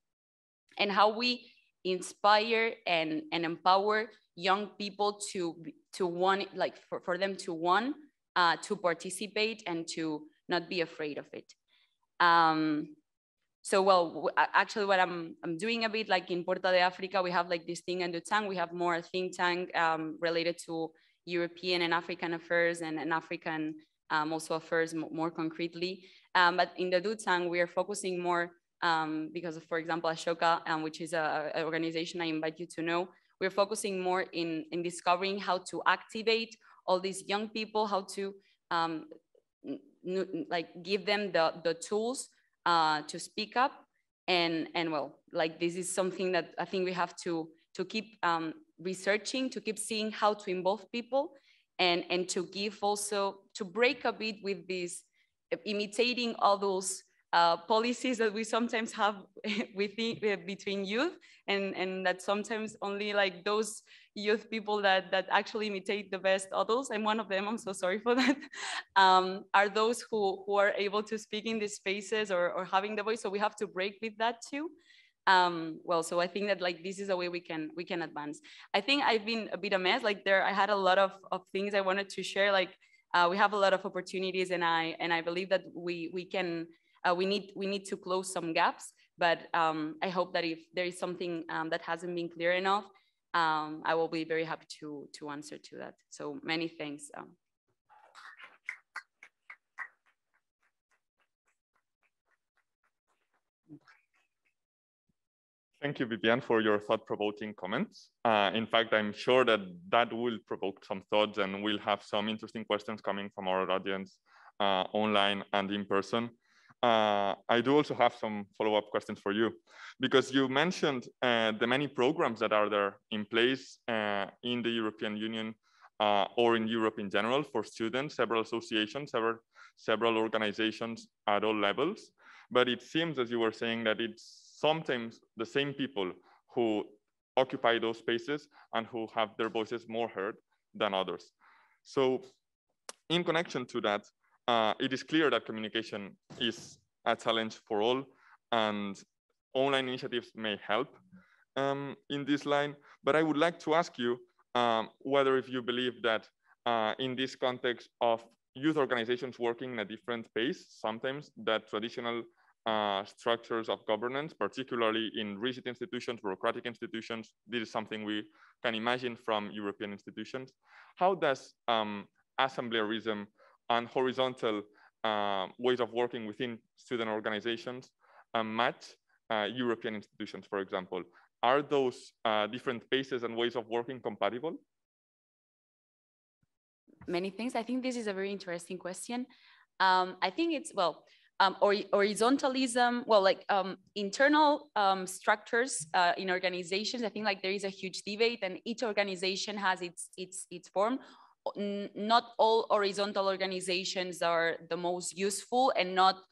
and how we inspire and empower young people to want, like for them to want to participate and to not be afraid of it. So, well, actually what I'm doing a bit, like in Porta de Africa, we have like this think and do tank. We have more a think tank related to European and African affairs, and African also affairs more concretely. But in the do tank, we are focusing more because of, for example, Ashoka, which is an organization I invite you to know. We're focusing more in discovering how to activate all these young people, how to like give them the tools to speak up, and well, like this is something that I think we have to keep researching, to keep seeing how to involve people, and to give also, to break a bit with this imitating all those policies that we sometimes have between youth, and that sometimes only like those youth people that actually imitate the best adults, I'm one of them, I'm so sorry for that, are those who are able to speak in these spaces or having the voice. So we have to break with that too. Well, so I think that like this is a way we can advance. I think I've been a bit a mess, like I had a lot of things I wanted to share. Like we have a lot of opportunities, and I believe that we need to close some gaps, but I hope that if there is something that hasn't been clear enough, I will be very happy to answer to that. So many thanks. Thank you, Viviane, for your thought-provoking comments. In fact, I'm sure that that will provoke some thoughts and we'll have some interesting questions coming from our audience online and in person. I do also have some follow-up questions for you, because you mentioned the many programs that are there in place in the European Union or in Europe in general for students, several associations, several organizations at all levels. But it seems, as you were saying, that it's sometimes the same people who occupy those spaces and who have their voices more heard than others. So in connection to that, it is clear that communication is a challenge for all, and online initiatives may help in this line. But I would like to ask you whether if you believe that in this context of youth organizations working in a different pace, sometimes that traditional structures of governance, particularly in rigid institutions, bureaucratic institutions, this is something we can imagine from European institutions. How does assemblearism and horizontal ways of working within student organizations match European institutions, for example? Are those different paces and ways of working compatible? Many things. I think this is a very interesting question. I think it's, well, horizontalism, well, like internal structures in organizations, I think like there is a huge debate and each organization has its form. Not all horizontal organizations are the most useful and not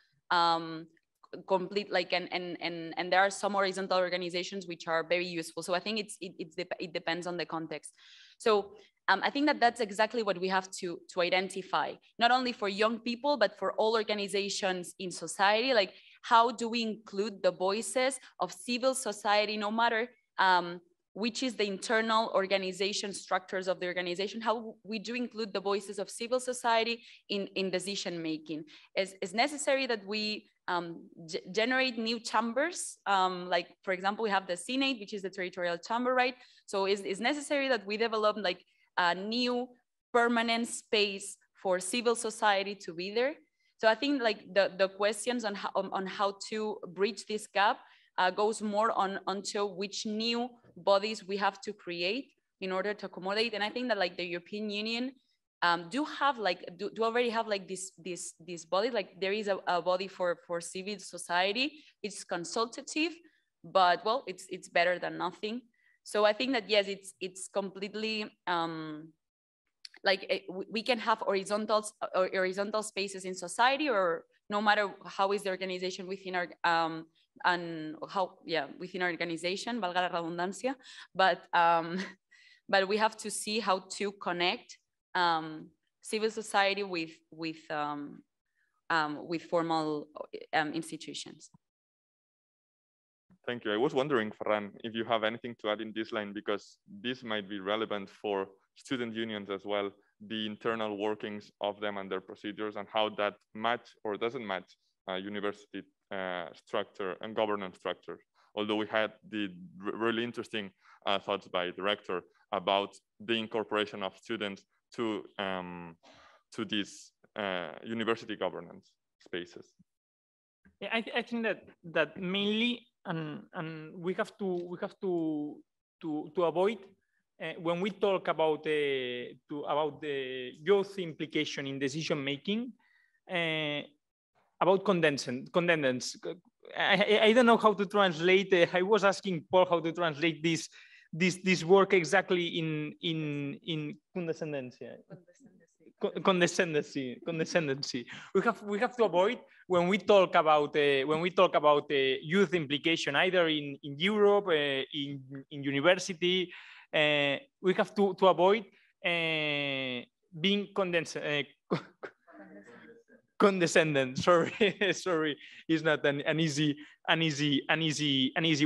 complete, like, and there are some horizontal organizations which are very useful. So I think it depends on the context. So I think that that's exactly what we have to identify, not only for young people, but for all organizations in society. Like, how do we include the voices of civil society, no matter which is the internal organization structures of the organization, how we do include the voices of civil society in decision making. It's necessary that we generate new chambers. Like, for example, we have the Senate, which is the territorial chamber, right? So it's necessary that we develop like a new permanent space for civil society to be there. So I think like the questions on how to bridge this gap goes more onto which new bodies we have to create in order to accommodate. And I think that like the European Union do already have like this body. Like there is a body for civil society. It's consultative, but well, it's better than nothing. So I think that yes, it's completely like we can have horizontal spaces in society, or no matter how is the organization within our within our organization, valga la redundancia, but we have to see how to connect civil society with formal institutions. Thank you. I was wondering, Ferran, if you have anything to add in this line, because this might be relevant for student unions as well, the internal workings of them and their procedures, and how that match or doesn't match university structure and governance structure. Although we had the really interesting thoughts by the rector about the incorporation of students to these university governance spaces. Yeah, I think that mainly, and we have to avoid when we talk about the youth implication in decision making, about condensance. I don't know how to translate. I was asking Paul how to translate this work exactly in condescendency. We have to avoid when we talk about youth implication, either in Europe, in university. We have to avoid being condescendent. Sorry, it's not an easy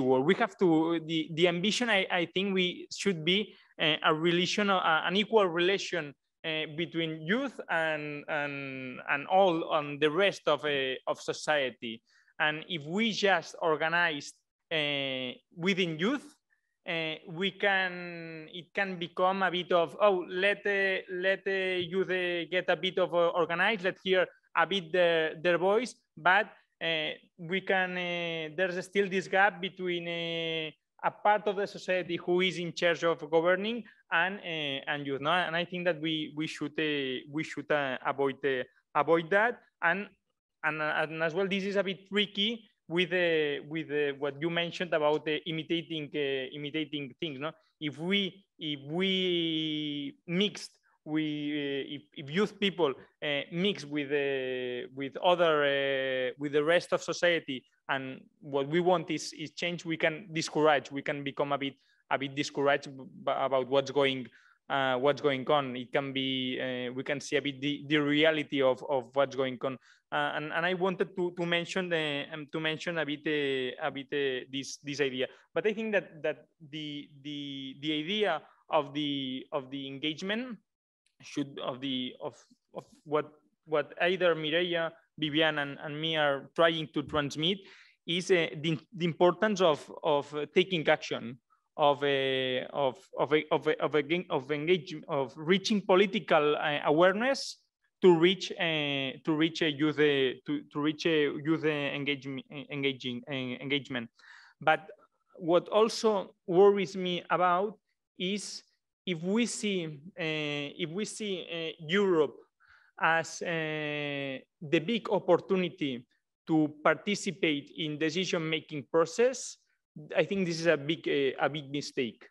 word. We have to the ambition. I think we should be a relation, an equal relation between youth and all on the rest of society. And if we just organize within youth, it can become a bit of, oh, let youth get a bit of organized, let hear a bit their voice, but we can, there's still this gap between a part of the society who is in charge of governing and youth. No? And I think that we should avoid that. And as well, this is a bit tricky with what you mentioned about imitating things. No, if we mixed, if youth people mix with the rest of society, and what we want is change, we can discourage. We can become a bit discouraged about what's going on. It can be we can see a bit the reality of what's going on. And I wanted to mention a bit this idea. But I think that the idea of the engagement should of what either Mireia, Viviane, and me are trying to transmit is the importance of taking action, of engagement, of reaching political awareness to reach youth engagement. But what also worries me about is if we see Europe as the big opportunity to participate in decision-making process, I think this is a big mistake.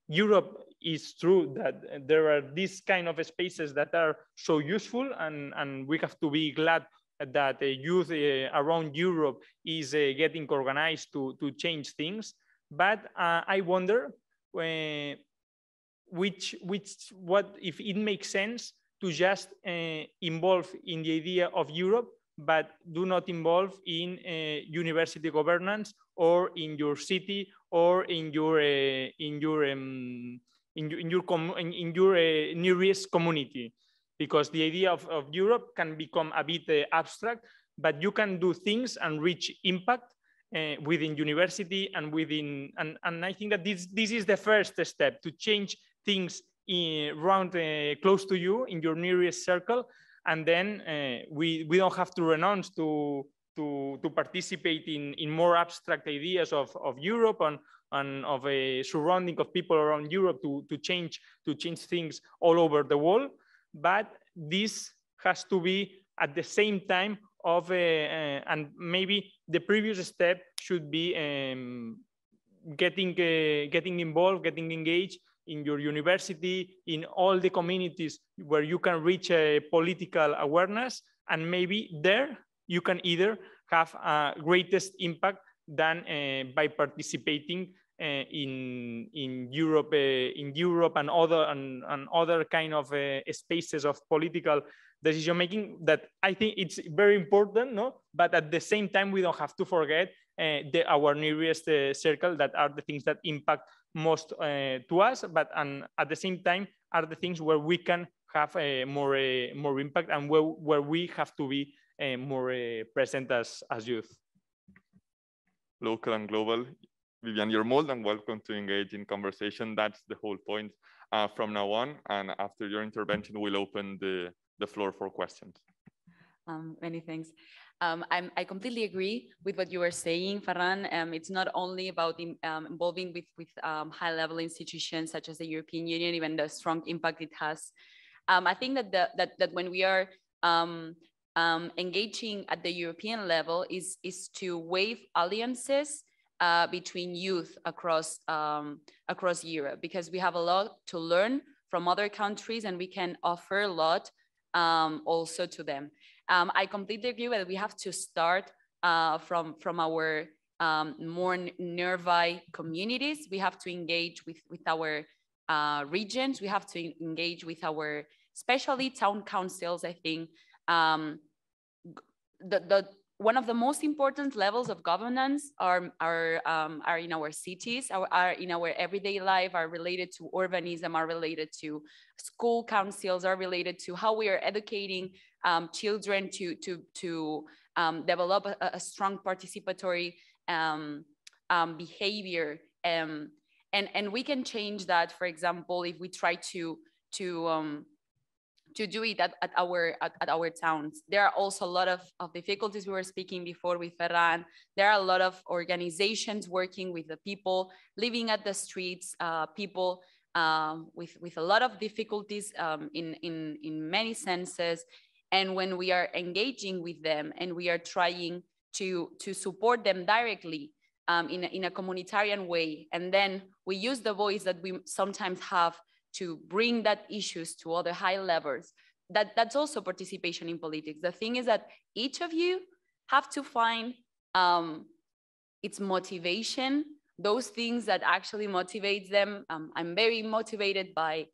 Europe is true that there are these kind of spaces that are so useful, and we have to be glad that youth around Europe is getting organized to change things. But I wonder what if it makes sense to just involve in the idea of Europe, but do not involve in university governance or in your city or in your nearest community, because the idea of Europe can become a bit abstract, but you can do things and reach impact within university and within, and I think that this is the first step to change things around close to you in your nearest circle, and then we don't have to renounce to participate in more abstract ideas of Europe and of a surrounding of people around Europe to change things all over the world. But this has to be at the same time of and maybe the previous step should be getting involved, getting engaged in your university, in all the communities where you can reach a political awareness, and maybe there you can either have a greatest impact than by participating in Europe and other kind of spaces of political decision making that I think it's very important, no? But at the same time, we don't have to forget our nearest circle, that are the things that impact most to us, but at the same time are the things where we can have more impact, and where we have to be more present as youth. Local and global. Viviane, you're more than welcome to engage in conversation. That's the whole point from now on. And after your intervention, we'll open the floor for questions. Many thanks. I completely agree with what you were saying, Ferran. It's not only about involving with high-level institutions such as the European Union, even the strong impact it has. I think that when we are engaging at the European level is to wave alliances between youth across Europe, because we have a lot to learn from other countries and we can offer a lot also to them. I completely agree that we have to start from our more nearby communities. We have to engage with our regions. We have to engage with our, especially town councils. I think one of the most important levels of governance are in our cities, are in our everyday life, are related to urbanism, are related to school councils, are related to how we are educating children to develop a strong participatory behavior. And we can change that, for example, if we try to do it at our towns. There are also a lot of difficulties. We were speaking before with Ferran. There are a lot of organizations working with the people, living at the streets, people with a lot of difficulties in many senses. And when we are engaging with them and we are trying to support them directly in a communitarian way, and then we use the voice that we sometimes have to bring that issues to other high levels, that's also participation in politics. The thing is that each of you have to find its motivation, those things that actually motivates them. I'm very motivated by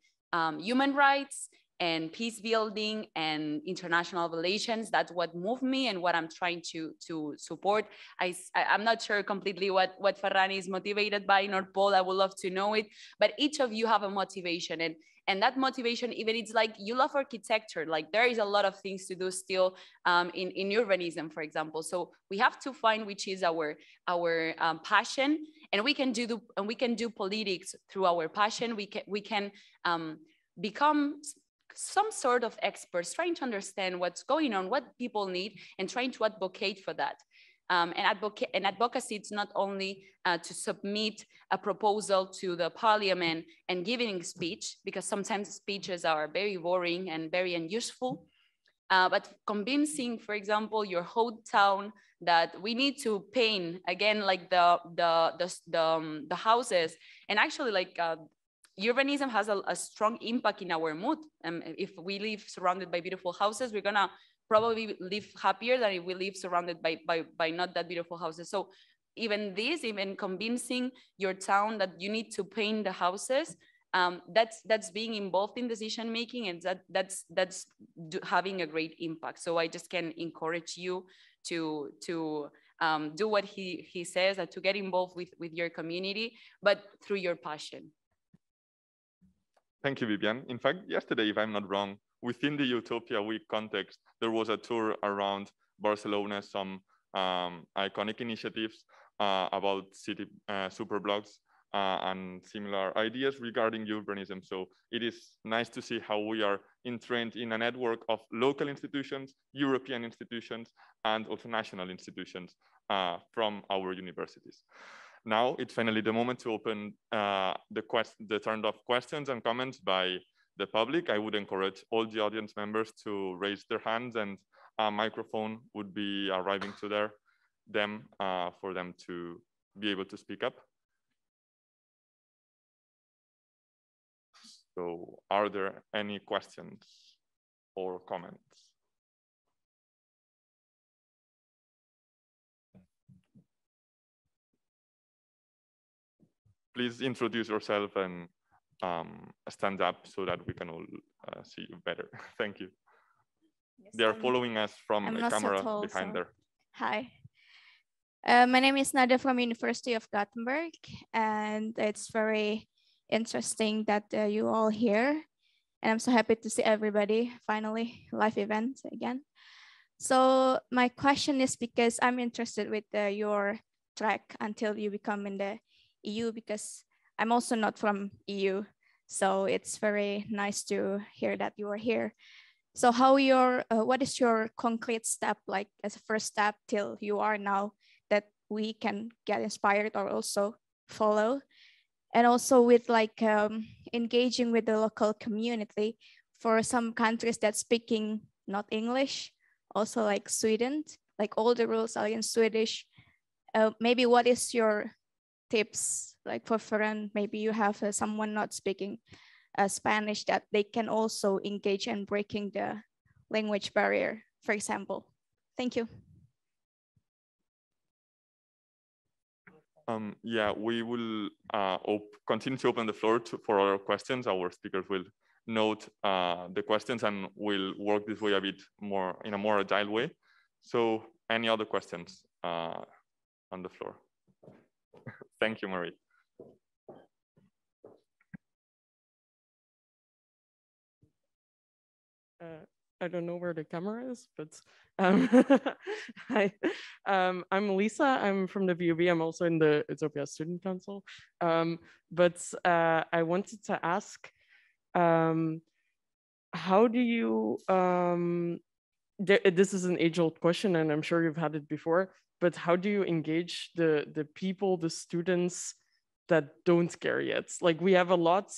human rights and peace building and international relations. That's what moved me and what I'm trying to support. I'm not sure completely what Ferran is motivated by, nor Paul. I would love to know it, but each of you have a motivation, and that motivation, even it's like you love architecture, like there is a lot of things to do still in urbanism, for example. So we have to find which is our passion, and we can do politics through our passion. We can become some sort of experts, trying to understand what's going on, what people need, and trying to advocate for that. And advocacy, it's not only to submit a proposal to the parliament and giving speech, because sometimes speeches are very boring and very unuseful, but convincing, for example, your whole town that we need to paint again, like the houses, and actually like urbanism has a strong impact in our mood. If we live surrounded by beautiful houses, we're gonna probably live happier than if we live surrounded by not that beautiful houses. So even convincing your town that you need to paint the houses, that's being involved in decision making, and that's having a great impact. So I just can encourage you to do what he says, to get involved with your community, but through your passion. Thank you, Viviane. In fact, yesterday, if I'm not wrong, within the Utopia Week context, there was a tour around Barcelona, some iconic initiatives about city superblocks and similar ideas regarding urbanism. So it is nice to see how we are entrenched in a network of local institutions, European institutions, and also national institutions from our universities. Now it's finally the moment to open the turn of questions and comments by the public. I would encourage all the audience members to raise their hands, and a microphone would be arriving to them for them to be able to speak up. So are there any questions or comments? Please introduce yourself and stand up so that we can all see you better. Thank you. Yes, they are following us from the camera behind there. Hi. My name is Nada from University of Gothenburg, and it's very interesting that you all here. And I'm so happy to see everybody, finally, live event again. So my question is, because I'm interested with your track until you become in the EU, because I'm also not from EU. So it's very nice to hear that you are here. So what is your concrete step, like as a first step till you are now, that we can get inspired or also follow? And also with like engaging with the local community for some countries that speaking not English, also like Sweden, like all the rules are in Swedish. Maybe what is your tips, like for Ferran, maybe you have someone not speaking Spanish that they can also engage in breaking the language barrier, for example. Thank you. Yeah, we will continue to open the floor for our questions. Our speakers will note the questions and we'll work this way a bit more in a more agile way. So any other questions on the floor? Thank you, Marie. I don't know where the camera is, but hi, I'm Lisa. I'm from the VUB. I'm also in the Eutopia Student Council. But I wanted to ask, how do you, this is an age-old question, and I'm sure you've had it before, but how do you engage the people, the students that don't care yet? Like, we have a lot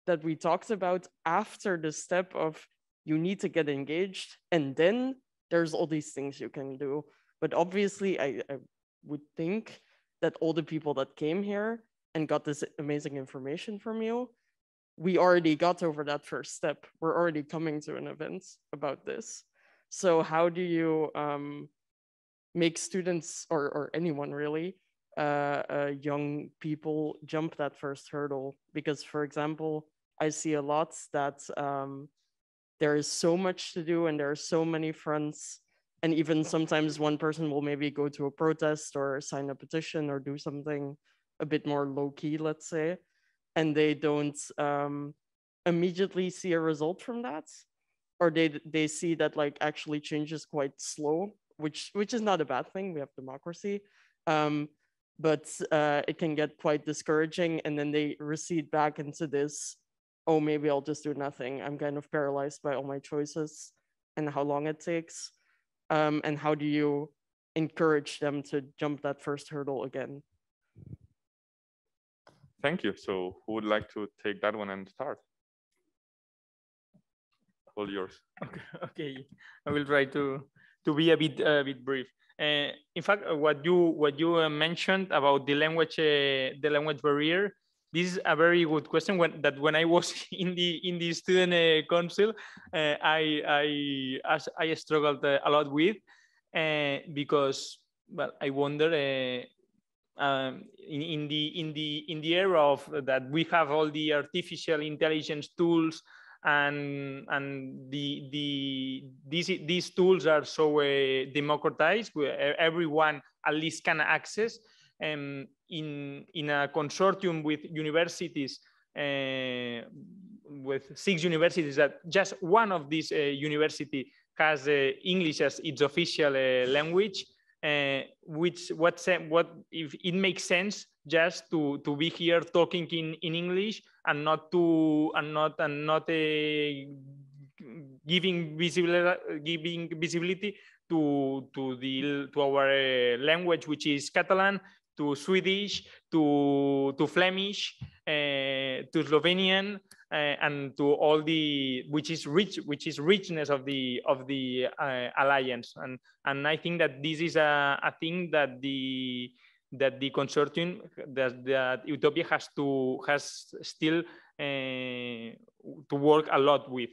that we talked about after the step of you need to get engaged, and then there's all these things you can do. But obviously, I would think that all the people that came here and got this amazing information from you, we already got over that first step. We're already coming to an event about this. So how do you make students or anyone really, young people jump that first hurdle? Because, for example, I see a lot that there is so much to do and there are so many fronts. And even sometimes one person will maybe go to a protest or sign a petition or do something a bit more low key, let's say, and they don't immediately see a result from that, or they see that like actually change is quite slow, which is not a bad thing. We have democracy, but it can get quite discouraging, and then they recede back into this, oh, maybe I'll just do nothing. I'm kind of paralyzed by all my choices and how long it takes. And how do you encourage them to jump that first hurdle again? Thank you. So who would like to take that one and start? All yours. Okay. I will try to be a bit brief. In fact, what you mentioned about the language barrier, this is a very good question. When I was in the student council, I struggled a lot with, because, well, I wonder, in the era of that we have all the artificial intelligence tools, and these tools are so democratized, where everyone at least can access. In a consortium with universities, with 6 universities, that just one of these university has English as its official language. What if it makes sense just to be here talking in English and not giving visibility to our language, which is Catalan, to Swedish, to Flemish, to Slovenian, and to all the which is richness of the alliance. And I think that this is a thing that the consortium, that Eutopia has still to work a lot with,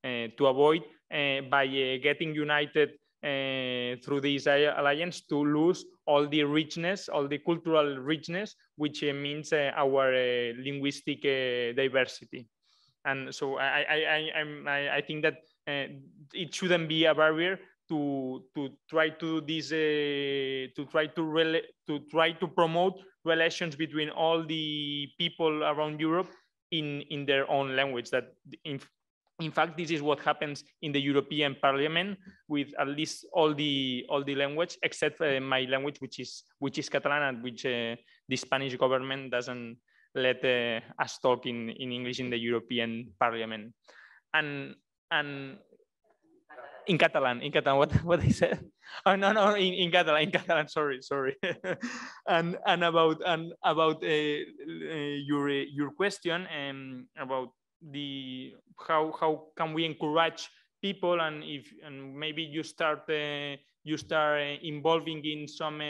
to avoid by getting united through this alliance, to lose all the richness, all the cultural richness, which means our linguistic diversity. And so I think that it shouldn't be a barrier to try to this to try to promote relations between all the people around Europe in their own language. That in fact, this is what happens in the European Parliament, with at least all the language except my language, which is Catalan, and which the Spanish government doesn't let us talk in English in the European Parliament. And in Catalan, what I said? Oh no, in Catalan. Sorry. and about your question about how can we encourage people, and maybe you start involving in some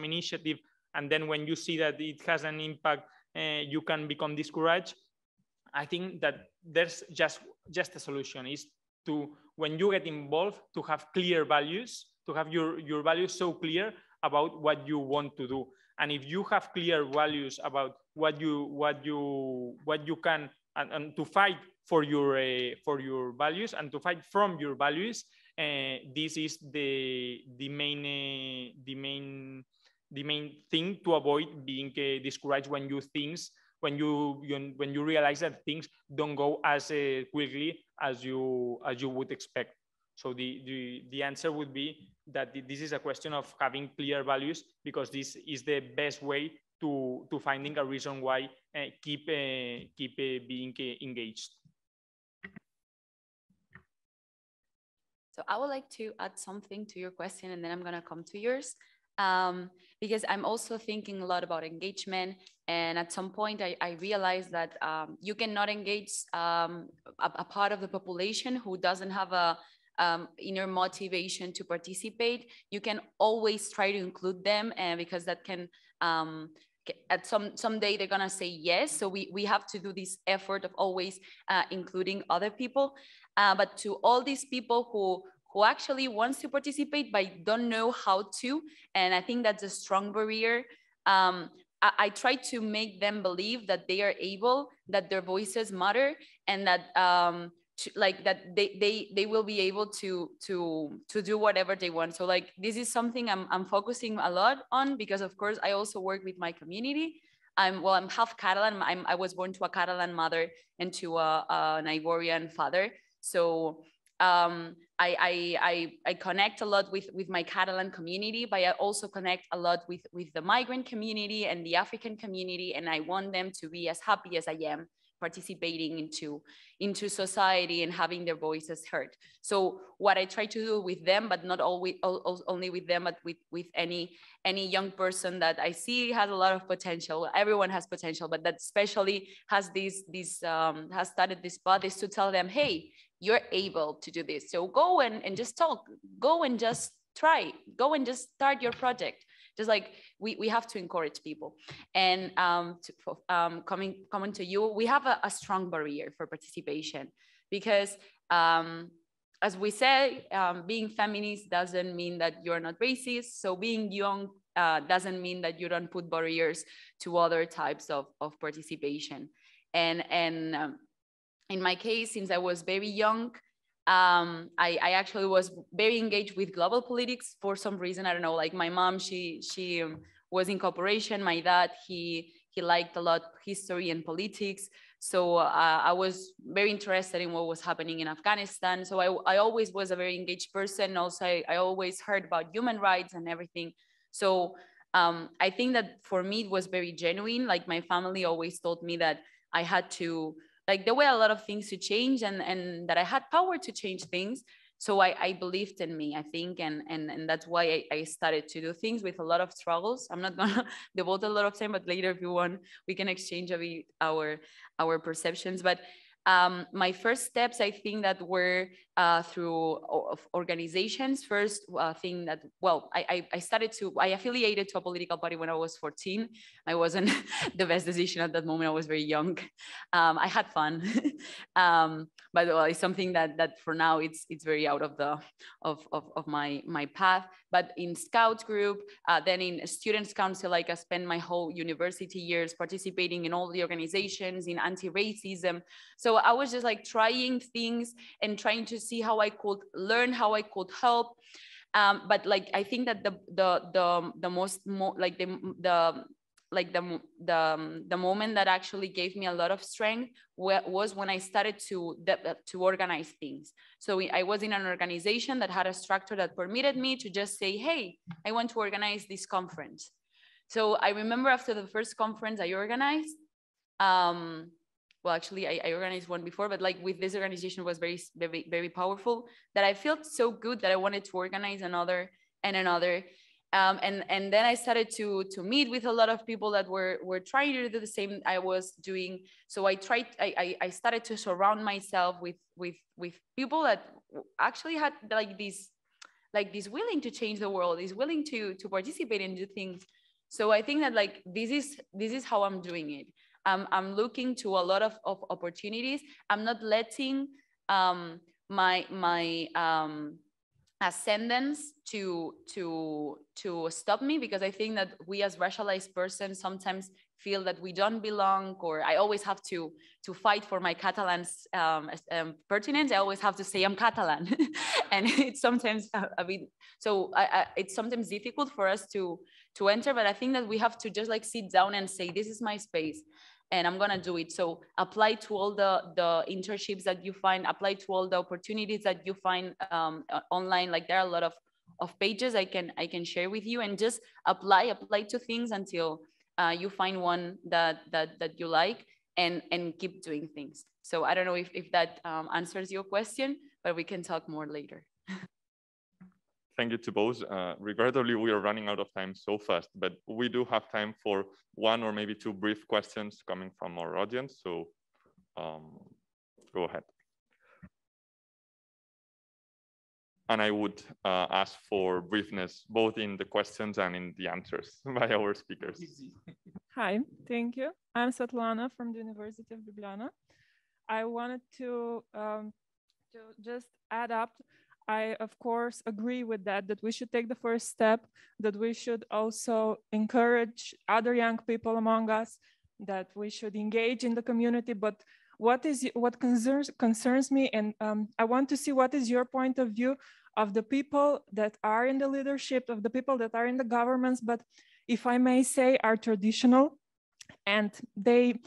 initiative, and then when you see that it has an impact, you can become discouraged. I think that there's just a solution, is to, when you get involved, to have clear values, to have your values so clear about what you want to do. And if you have clear values about what you can, and to fight for your values and to fight from your values, this is the main thing to avoid being discouraged when you realize that things don't go as quickly as you would expect. So the answer would be that this is a question of having clear values, because this is the best way to finding a reason why keep being engaged. So I would like to add something to your question, and then I'm gonna come to yours. Because I'm also thinking a lot about engagement. And at some point, I realized that you cannot engage a part of the population who doesn't have a inner motivation to participate. You can always try to include them, because that can, at someday they're gonna say yes. So we have to do this effort of always including other people. But to all these people who actually wants to participate but don't know how to, and I think that's a strong barrier. I try to make them believe that they are able, that their voices matter, and that like that they will be able to do whatever they want. So like this is something I'm focusing a lot on, because of course I also work with my community. I'm half Catalan. I was born to a Catalan mother and to an Ivorian father. So I connect a lot with my Catalan community, but I also connect a lot with the migrant community and the African community, and I want them to be as happy as I am participating into society and having their voices heard. So what I try to do with them, but not always only with them, but with any young person that I see has a lot of potential. Everyone has potential, but that especially has has started this path, is to tell them, hey, you're able to do this. So go and just talk, go and just try, go and just start your project. Just like we have to encourage people. And coming to you, we have a strong barrier for participation, because as we say, being feminist doesn't mean that you're not racist. So being young doesn't mean that you don't put barriers to other types of participation. And in my case, since I was very young, I actually was very engaged with global politics for some reason. I don't know, like my mom, she was in cooperation. My dad, he liked a lot history and politics. So I was very interested in what was happening in Afghanistan. So I always was a very engaged person. Also, I always heard about human rights and everything. So I think that for me, it was very genuine. Like my family always told me that I had to, like there were a lot of things to change, and that I had power to change things. So I believed in me, I think, and that's why I started to do things with a lot of struggles. I'm not gonna devote a lot of time, but later if you want, we can exchange a bit our perceptions. But my first steps, I think that were through organizations. First thing that, well, I affiliated to a political party when I was 14. I wasn't the best decision at that moment. I was very young. I had fun, but well, it's something that for now it's very out of the of my path. But in Scout group, then in Students Council, like I spent my whole university years participating in all the organizations in anti-racism. So I was just like trying things and trying to see how I could learn, how I could help. But like I think that the moment that actually gave me a lot of strength was when I started to organize things. So I was in an organization that had a structure that permitted me to just say, hey, I want to organize this conference. So I remember after the first conference I organized, well, actually I organized one before, but like with this organization was very, very, very powerful, that I felt so good that I wanted to organize another and another. And then I started to meet with a lot of people that were trying to do the same I was doing. So I started to surround myself with people that actually had like this willing to change the world, is willing to participate and do things. So I think that like this is how I'm doing it. I'm looking to a lot of opportunities. I'm not letting my ascendance to stop me, because I think that we as racialized persons sometimes feel that we don't belong, or I always have to fight for my Catalan's pertinence. I always have to say I'm Catalan, and it's sometimes a bit, so it's sometimes difficult for us to enter, but I think that we have to just like sit down and say, this is my space and I'm gonna do it. So apply to all the internships that you find, apply to all the opportunities that you find online. Like there are a lot of pages I can share with you, and just apply to things until you find one that you like, and keep doing things. So I don't know if that answers your question, but we can talk more later. thank you to both. Regrettably, we are running out of time so fast, but we do have time for one or maybe two brief questions coming from our audience. So go ahead. And I would ask for briefness, both in the questions and in the answers by our speakers. Hi, thank you. I'm Svetlana from the University of Ljubljana. I wanted to just add up. I, of course, agree with that we should take the first step, that we should also encourage other young people among us, that we should engage in the community. But what concerns me, and I want to see what is your point of view of the people that are in the leadership, of the people that are in the governments, but if I may say, are traditional, and they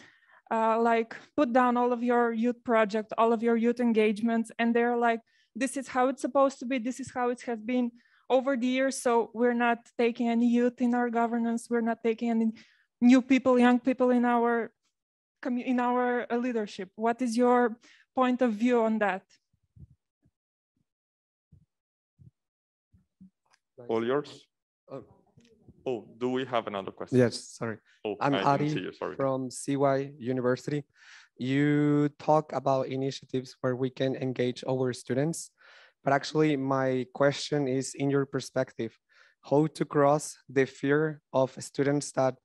like put down all of your youth projects, all of your youth engagements, and they're like, this is how it's supposed to be, this is how it has been over the years, so we're not taking any youth in our governance, we're not taking any new people, young people in our leadership. What is your point of view on that? All yours? Oh, do we have another question? Yes, sorry. Oh, I'm Ari sorry. from CY University. You talk about initiatives where we can engage our students, but actually my question is, in your perspective, how to cross the fear of students that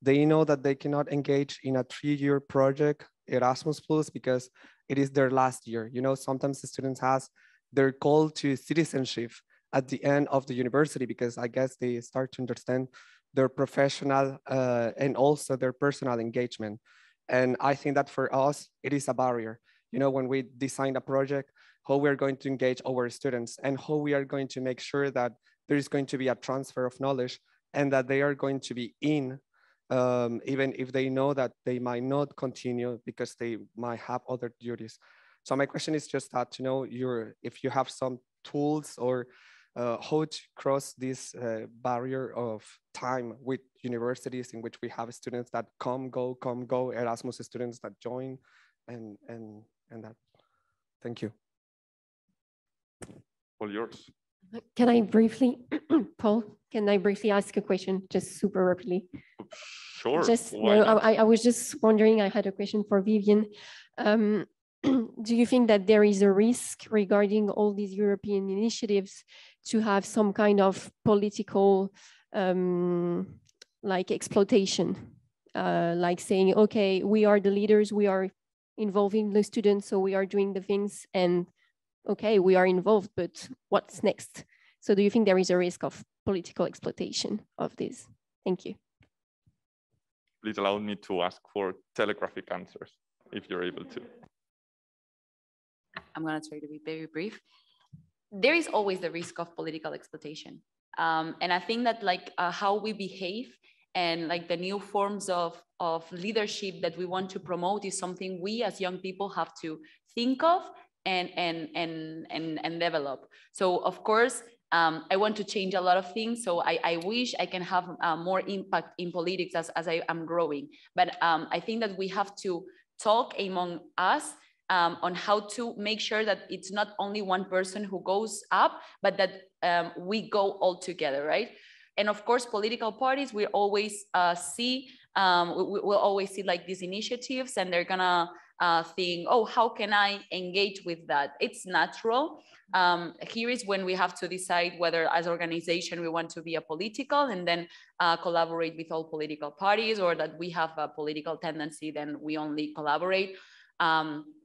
they know that they cannot engage in a 3-year project, Erasmus Plus, because it is their last year. You know, sometimes the students has their call to citizenship at the end of the university, because I guess they start to understand their professional and also their personal engagement. And I think that for us, it is a barrier. You know, when we design a project, how we're going to engage our students and how we are going to make sure that there is going to be a transfer of knowledge and that they are going to be in, even if they know that they might not continue because they might have other duties. So my question is just that, you know, if you have some tools or how to cross this barrier of time with universities in which we have students that come, go, Erasmus students that join, and that. Thank you. All yours. Can I briefly, Paul, can I briefly ask a question just super rapidly? Sure. Just, no, I was just wondering, I had a question for Viviane. Do you think that there is a risk regarding all these European initiatives to have some kind of political like exploitation, like saying, okay, we are the leaders, we are involving the students, so we are doing the things, and okay, we are involved, but what's next? So do you think there is a risk of political exploitation of this? Thank you. Please allow me to ask for telegraphic answers, if you're able to. I'm going to try to be very brief. There is always the risk of political exploitation. And I think that like how we behave and like the new forms of leadership that we want to promote is something we as young people have to think of and develop. So of course, I want to change a lot of things. So I wish I can have more impact in politics as I am growing. But I think that we have to talk among us on how to make sure that it's not only one person who goes up, but that we go all together, right? And of course, political parties, we always we'll always see like these initiatives, and they're gonna think, oh, how can I engage with that? It's natural. Here is when we have to decide whether as organization we want to be a political and then collaborate with all political parties, or that we have a political tendency, then we only collaborate.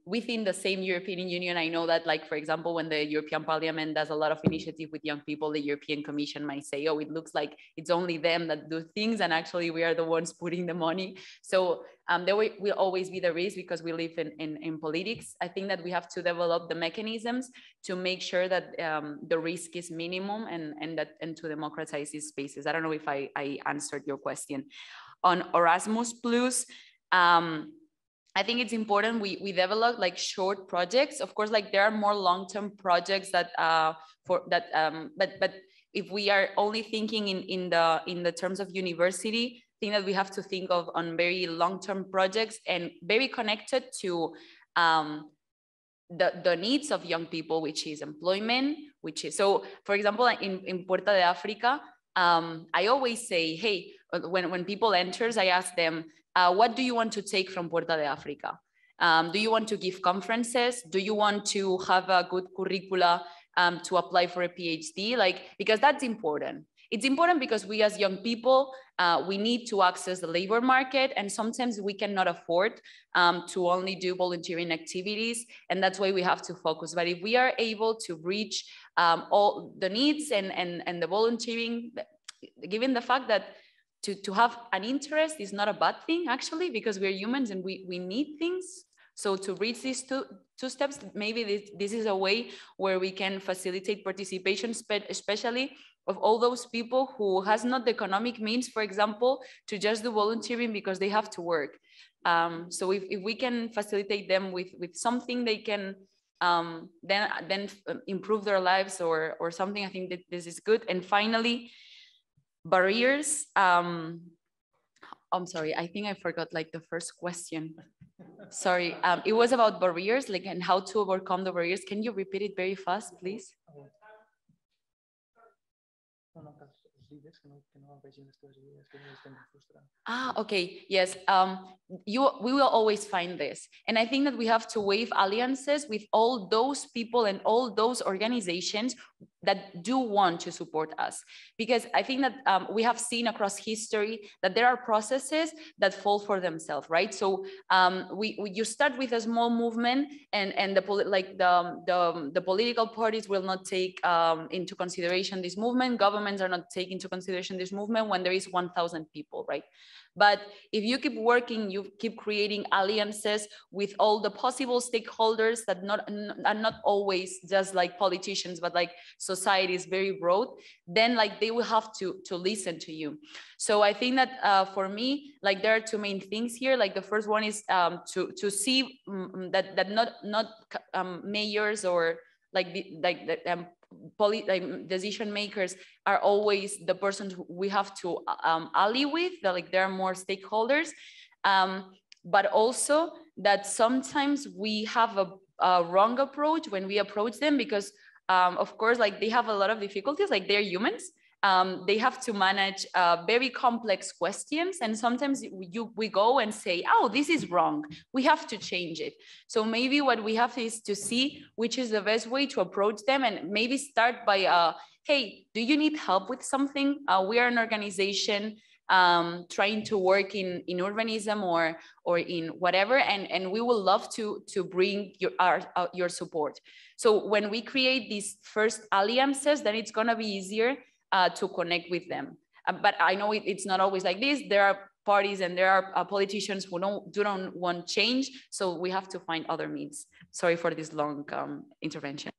Within the same European Union, I know that, like, for example, when the European Parliament does a lot of initiative with young people, the European Commission might say, oh, it looks like it's only them that do things, and actually we are the ones putting the money. So there will always be the risk because we live in politics. I think that we have to develop the mechanisms to make sure that the risk is minimum and to democratize these spaces. I don't know if I answered your question. On Erasmus Plus, I think it's important we develop like short projects. Of course, like there are more long-term projects that but if we are only thinking in the terms of university, I think that we have to think of on very long-term projects and very connected to the needs of young people, which is employment, which is, so for example, in Puerta de Africa, I always say, hey, when people enters, I ask them, what do you want to take from Puerta de Africa? Do you want to give conferences? Do you want to have a good curricula to apply for a PhD? Like, because that's important. It's important because we as young people, we need to access the labor market, and sometimes we cannot afford to only do volunteering activities, and that's why we have to focus. But if we are able to reach all the needs and the volunteering, given the fact that to have an interest is not a bad thing, actually, because we're humans and we need things. So to reach these two steps, maybe this is a way where we can facilitate participation, especially of all those people who has not the economic means, for example, to just do volunteering because they have to work. So if we can facilitate them with something they can then improve their lives or something, I think that this is good. And finally, barriers. I'm sorry, I think I forgot like the first question. Sorry, it was about barriers, like, and how to overcome the barriers. Can you repeat it very fast, please? Okay, yes. We will always find this. And I think that we have to wave alliances with all those people and all those organizations that do want to support us. Because I think that we have seen across history that there are processes that fall for themselves, right? So you start with a small movement and the political parties will not take into consideration this movement. Governments are not taking into consideration this movement when there is 1,000 people, right? But if you keep working, you keep creating alliances with all the possible stakeholders that are not always just like politicians, but like society is very broad, then like they will have to listen to you. So I think that for me, like there are two main things here. Like the first one is to see that not mayors or decision makers are always the persons we have to ally with, that like there are more stakeholders, but also that sometimes we have a wrong approach when we approach them, because of course, like they have a lot of difficulties, like they're humans. They have to manage very complex questions, and sometimes we go and say, oh, this is wrong, we have to change it. So maybe what we have is to see which is the best way to approach them, and maybe start by, hey, do you need help with something? We are an organization trying to work in urbanism or in whatever, and we will love to bring your support. So when we create these first alliances, then it's gonna be easier to connect with them. But I know it's not always like this. There are parties and there are politicians who don't want change. So we have to find other means. Sorry for this long intervention.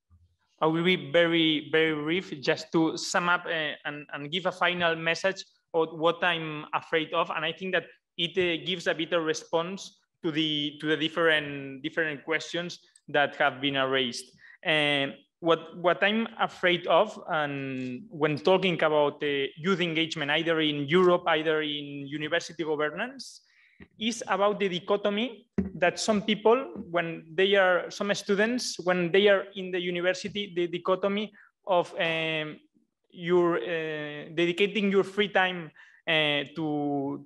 I will be very, very brief, just to sum up and give a final message of what I'm afraid of. And I think that it gives a better response to the different questions that have been raised. And what I'm afraid of, and when talking about youth engagement, either in Europe, either in university governance, is about the dichotomy that some people, some students, when they are in the university, the dichotomy of dedicating your free time to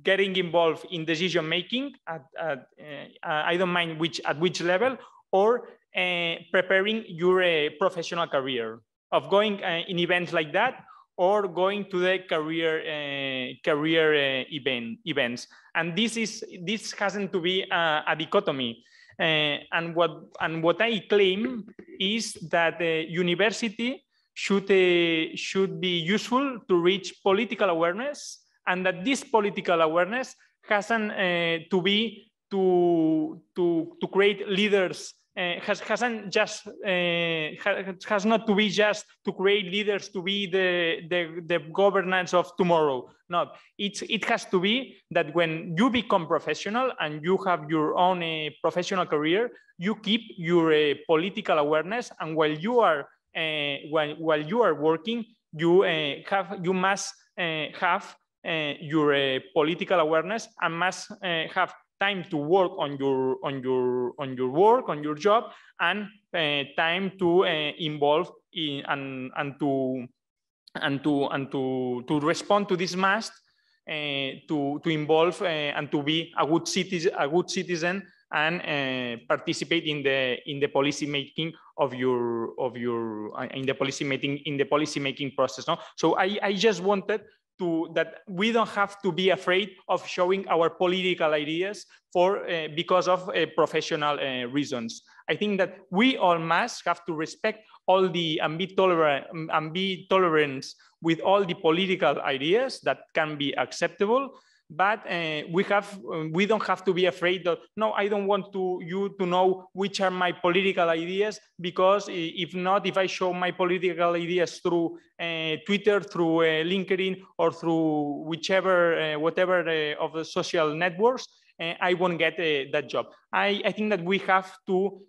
getting involved in decision making I don't mind at which level, or preparing your professional career, of going in events like that, or going to the career events. And this hasn't to be a dichotomy. And what I claim is that the university should be useful to reach political awareness, and that this political awareness hasn't to be to create leaders. Has not to be just to create leaders to be the governance of tomorrow. No, it has to be that when you become professional and you have your own professional career, you keep your political awareness, and while you are working, you must have your political awareness, and must have time to work on your job, and time to involve in and to respond to this must, to involve and to be a good citizen and participate in the policy making of in the policy making process. No? So I just wanted that we don't have to be afraid of showing our political ideas because of professional reasons. I think that we all must have to respect all the and be tolerant with all the political ideas that can be acceptable. But we don't have to be afraid that, no, I don't want you to know which are my political ideas, because if I show my political ideas through Twitter, through LinkedIn, or through whatever of the social networks, I won't get that job. I think that we have to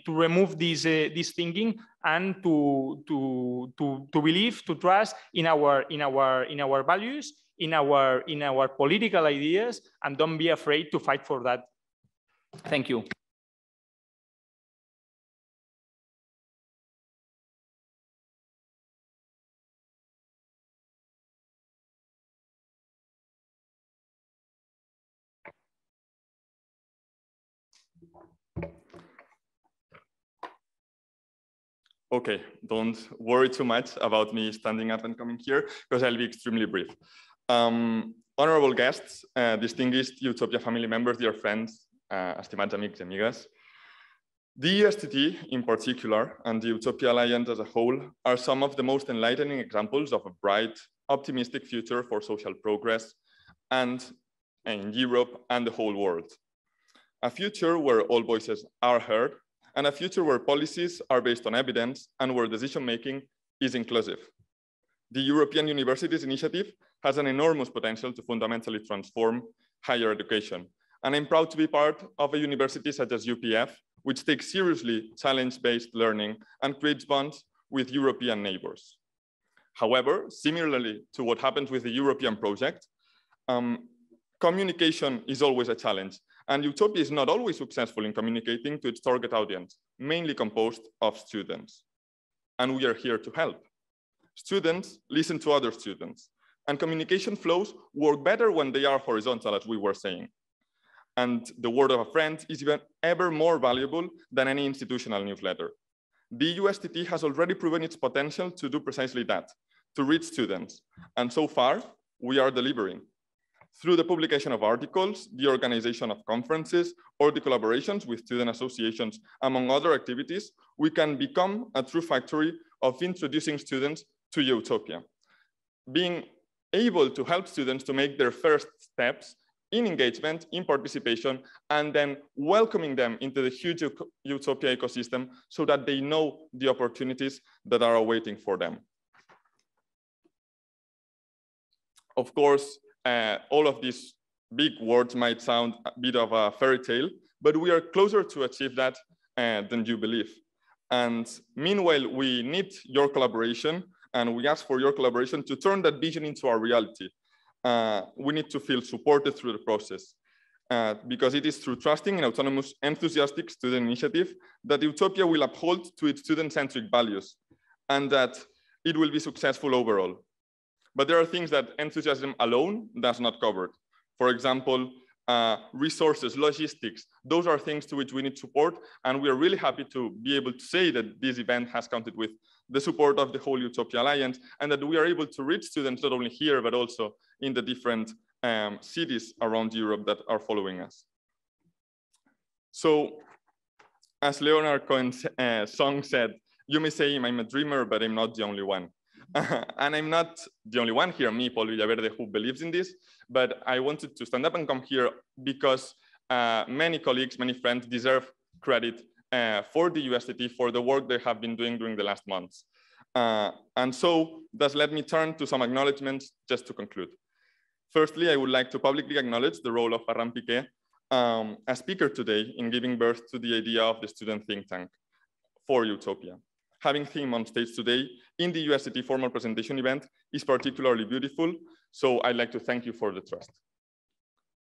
remove this thinking and to believe, to trust in our values, in our political ideas, and don't be afraid to fight for that. Thank you. Okay, don't worry too much about me standing up and coming here, because I'll be extremely brief. Honorable guests, distinguished Eutopia family members, dear friends, estimats amics i amigues. The EUSTT in particular, and the Eutopia Alliance as a whole, are some of the most enlightening examples of a bright, optimistic future for social progress and in Europe and the whole world. A future where all voices are heard, and a future where policies are based on evidence and where decision-making is inclusive. The European Universities Initiative has an enormous potential to fundamentally transform higher education. And I'm proud to be part of a university such as UPF, which takes seriously challenge-based learning and creates bonds with European neighbors. However, similarly to what happens with the European project, communication is always a challenge. And Eutopia is not always successful in communicating to its target audience, mainly composed of students. And we are here to help. Students listen to other students, and communication flows work better when they are horizontal, as we were saying. And the word of a friend is even ever more valuable than any institutional newsletter. The EUSTT has already proven its potential to do precisely that, to reach students. And so far, we are delivering. Through the publication of articles, the organization of conferences, or the collaborations with student associations, among other activities, we can become a true factory of introducing students to Eutopia. Being able to help students to make their first steps in engagement, in participation, and then welcoming them into the huge Eutopia ecosystem so that they know the opportunities that are awaiting for them. Of course, all of these big words might sound a bit of a fairy tale, but we are closer to achieve that than you believe. And meanwhile, we need your collaboration, and we ask for your collaboration to turn that vision into our reality. We need to feel supported through the process, because it is through trusting in autonomous, enthusiastic student initiative that Eutopia will uphold to its student-centric values, and that it will be successful overall. But there are things that enthusiasm alone does not cover. For example, resources, logistics, those are things to which we need support. And we are really happy to be able to say that this event has counted with the support of the whole Eutopia Alliance, and that we are able to reach students not only here, but also in the different cities around Europe that are following us. So, as Leonard Cohen's song said, you may say I'm a dreamer, but I'm not the only one. And I'm not the only one here, me, Paul Villaverde, who believes in this, but I wanted to stand up and come here because many colleagues, many friends deserve credit for the EUSTT for the work they have been doing during the last months. And so that's let me turn to some acknowledgements just to conclude. Firstly, I would like to publicly acknowledge the role of Ferran Piqué, a speaker today in giving birth to the idea of the Student Think Tank for Eutopia. Having him on stage today in the EUSTT formal presentation event is particularly beautiful, so I'd like to thank you for the trust.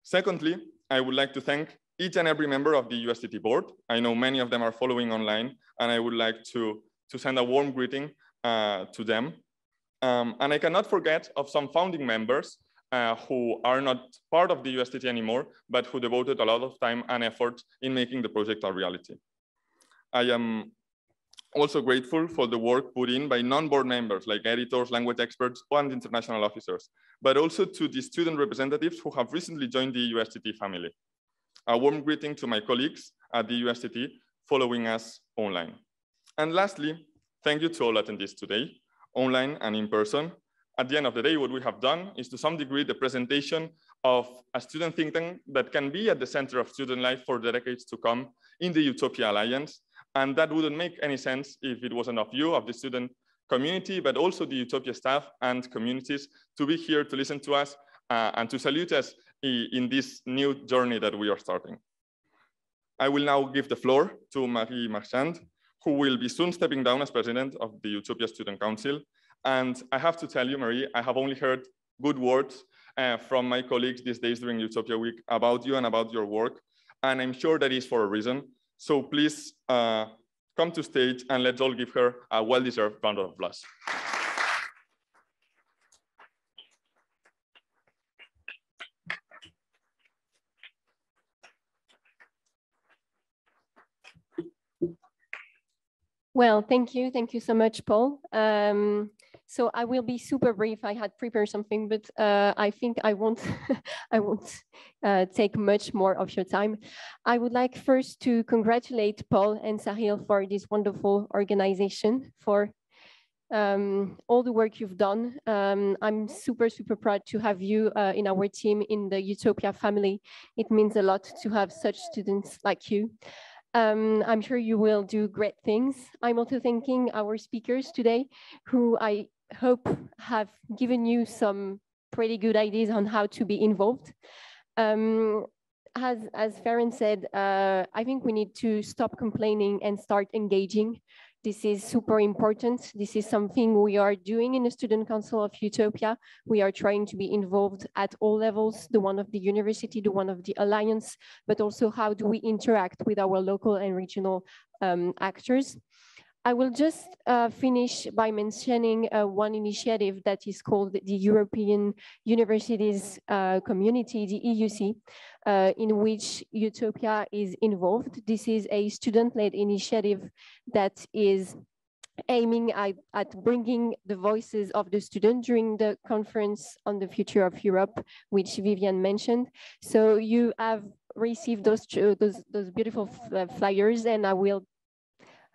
Secondly, I would like to thank each and every member of the EUSTT board. I know many of them are following online, and I would like to send a warm greeting to them. And I cannot forget of some founding members who are not part of the EUSTT anymore, but who devoted a lot of time and effort in making the project a reality. I am also grateful for the work put in by non-board members like editors, language experts, and international officers, but also to the student representatives who have recently joined the EUSTT family. A warm greeting to my colleagues at the EUSTT following us online. And lastly, thank you to all attendees today, online and in person. At the end of the day, what we have done is to some degree the presentation of a student think tank that can be at the center of student life for the decades to come in the Eutopia Alliance. And that wouldn't make any sense if it wasn't of you, of the student community, but also the Eutopia staff and communities to be here to listen to us and to salute us in this new journey that we are starting. I will now give the floor to Marie Marchand, who will be soon stepping down as president of the Eutopia Student Council. And I have to tell you, Marie, I have only heard good words from my colleagues these days during Eutopia Week about you and about your work. And I'm sure that is for a reason. So please come to stage and let's all give her a well-deserved round of applause. Well, thank you. Thank you so much, Paul. So I will be super brief. I had prepared something, but I think I won't, I won't take much more of your time. I would like first to congratulate Paul and Sahil for this wonderful organization, for all the work you've done. I'm super, super proud to have you in our team in the Eutopia family. It means a lot to have such students like you. I'm sure you will do great things. I'm also thanking our speakers today, who I hope have given you some pretty good ideas on how to be involved. As Ferran said, I think we need to stop complaining and start engaging. This is super important. This is something we are doing in the Student Council of Eutopia. We are trying to be involved at all levels, the one of the university, the one of the alliance, but also how do we interact with our local and regional actors. I will just finish by mentioning one initiative that is called the European Universities Community, the EUC, in which Eutopia is involved. This is a student-led initiative that is aiming at bringing the voices of the student during the conference on the future of Europe, which Viviane mentioned. So you have received those beautiful flyers, and I will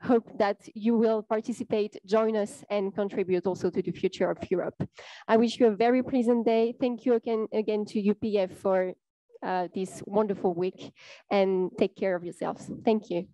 hope that you will participate, join us, and contribute also to the future of Europe. I wish you a very pleasant day. Thank you again to UPF for this wonderful week, and take care of yourselves. Thank you.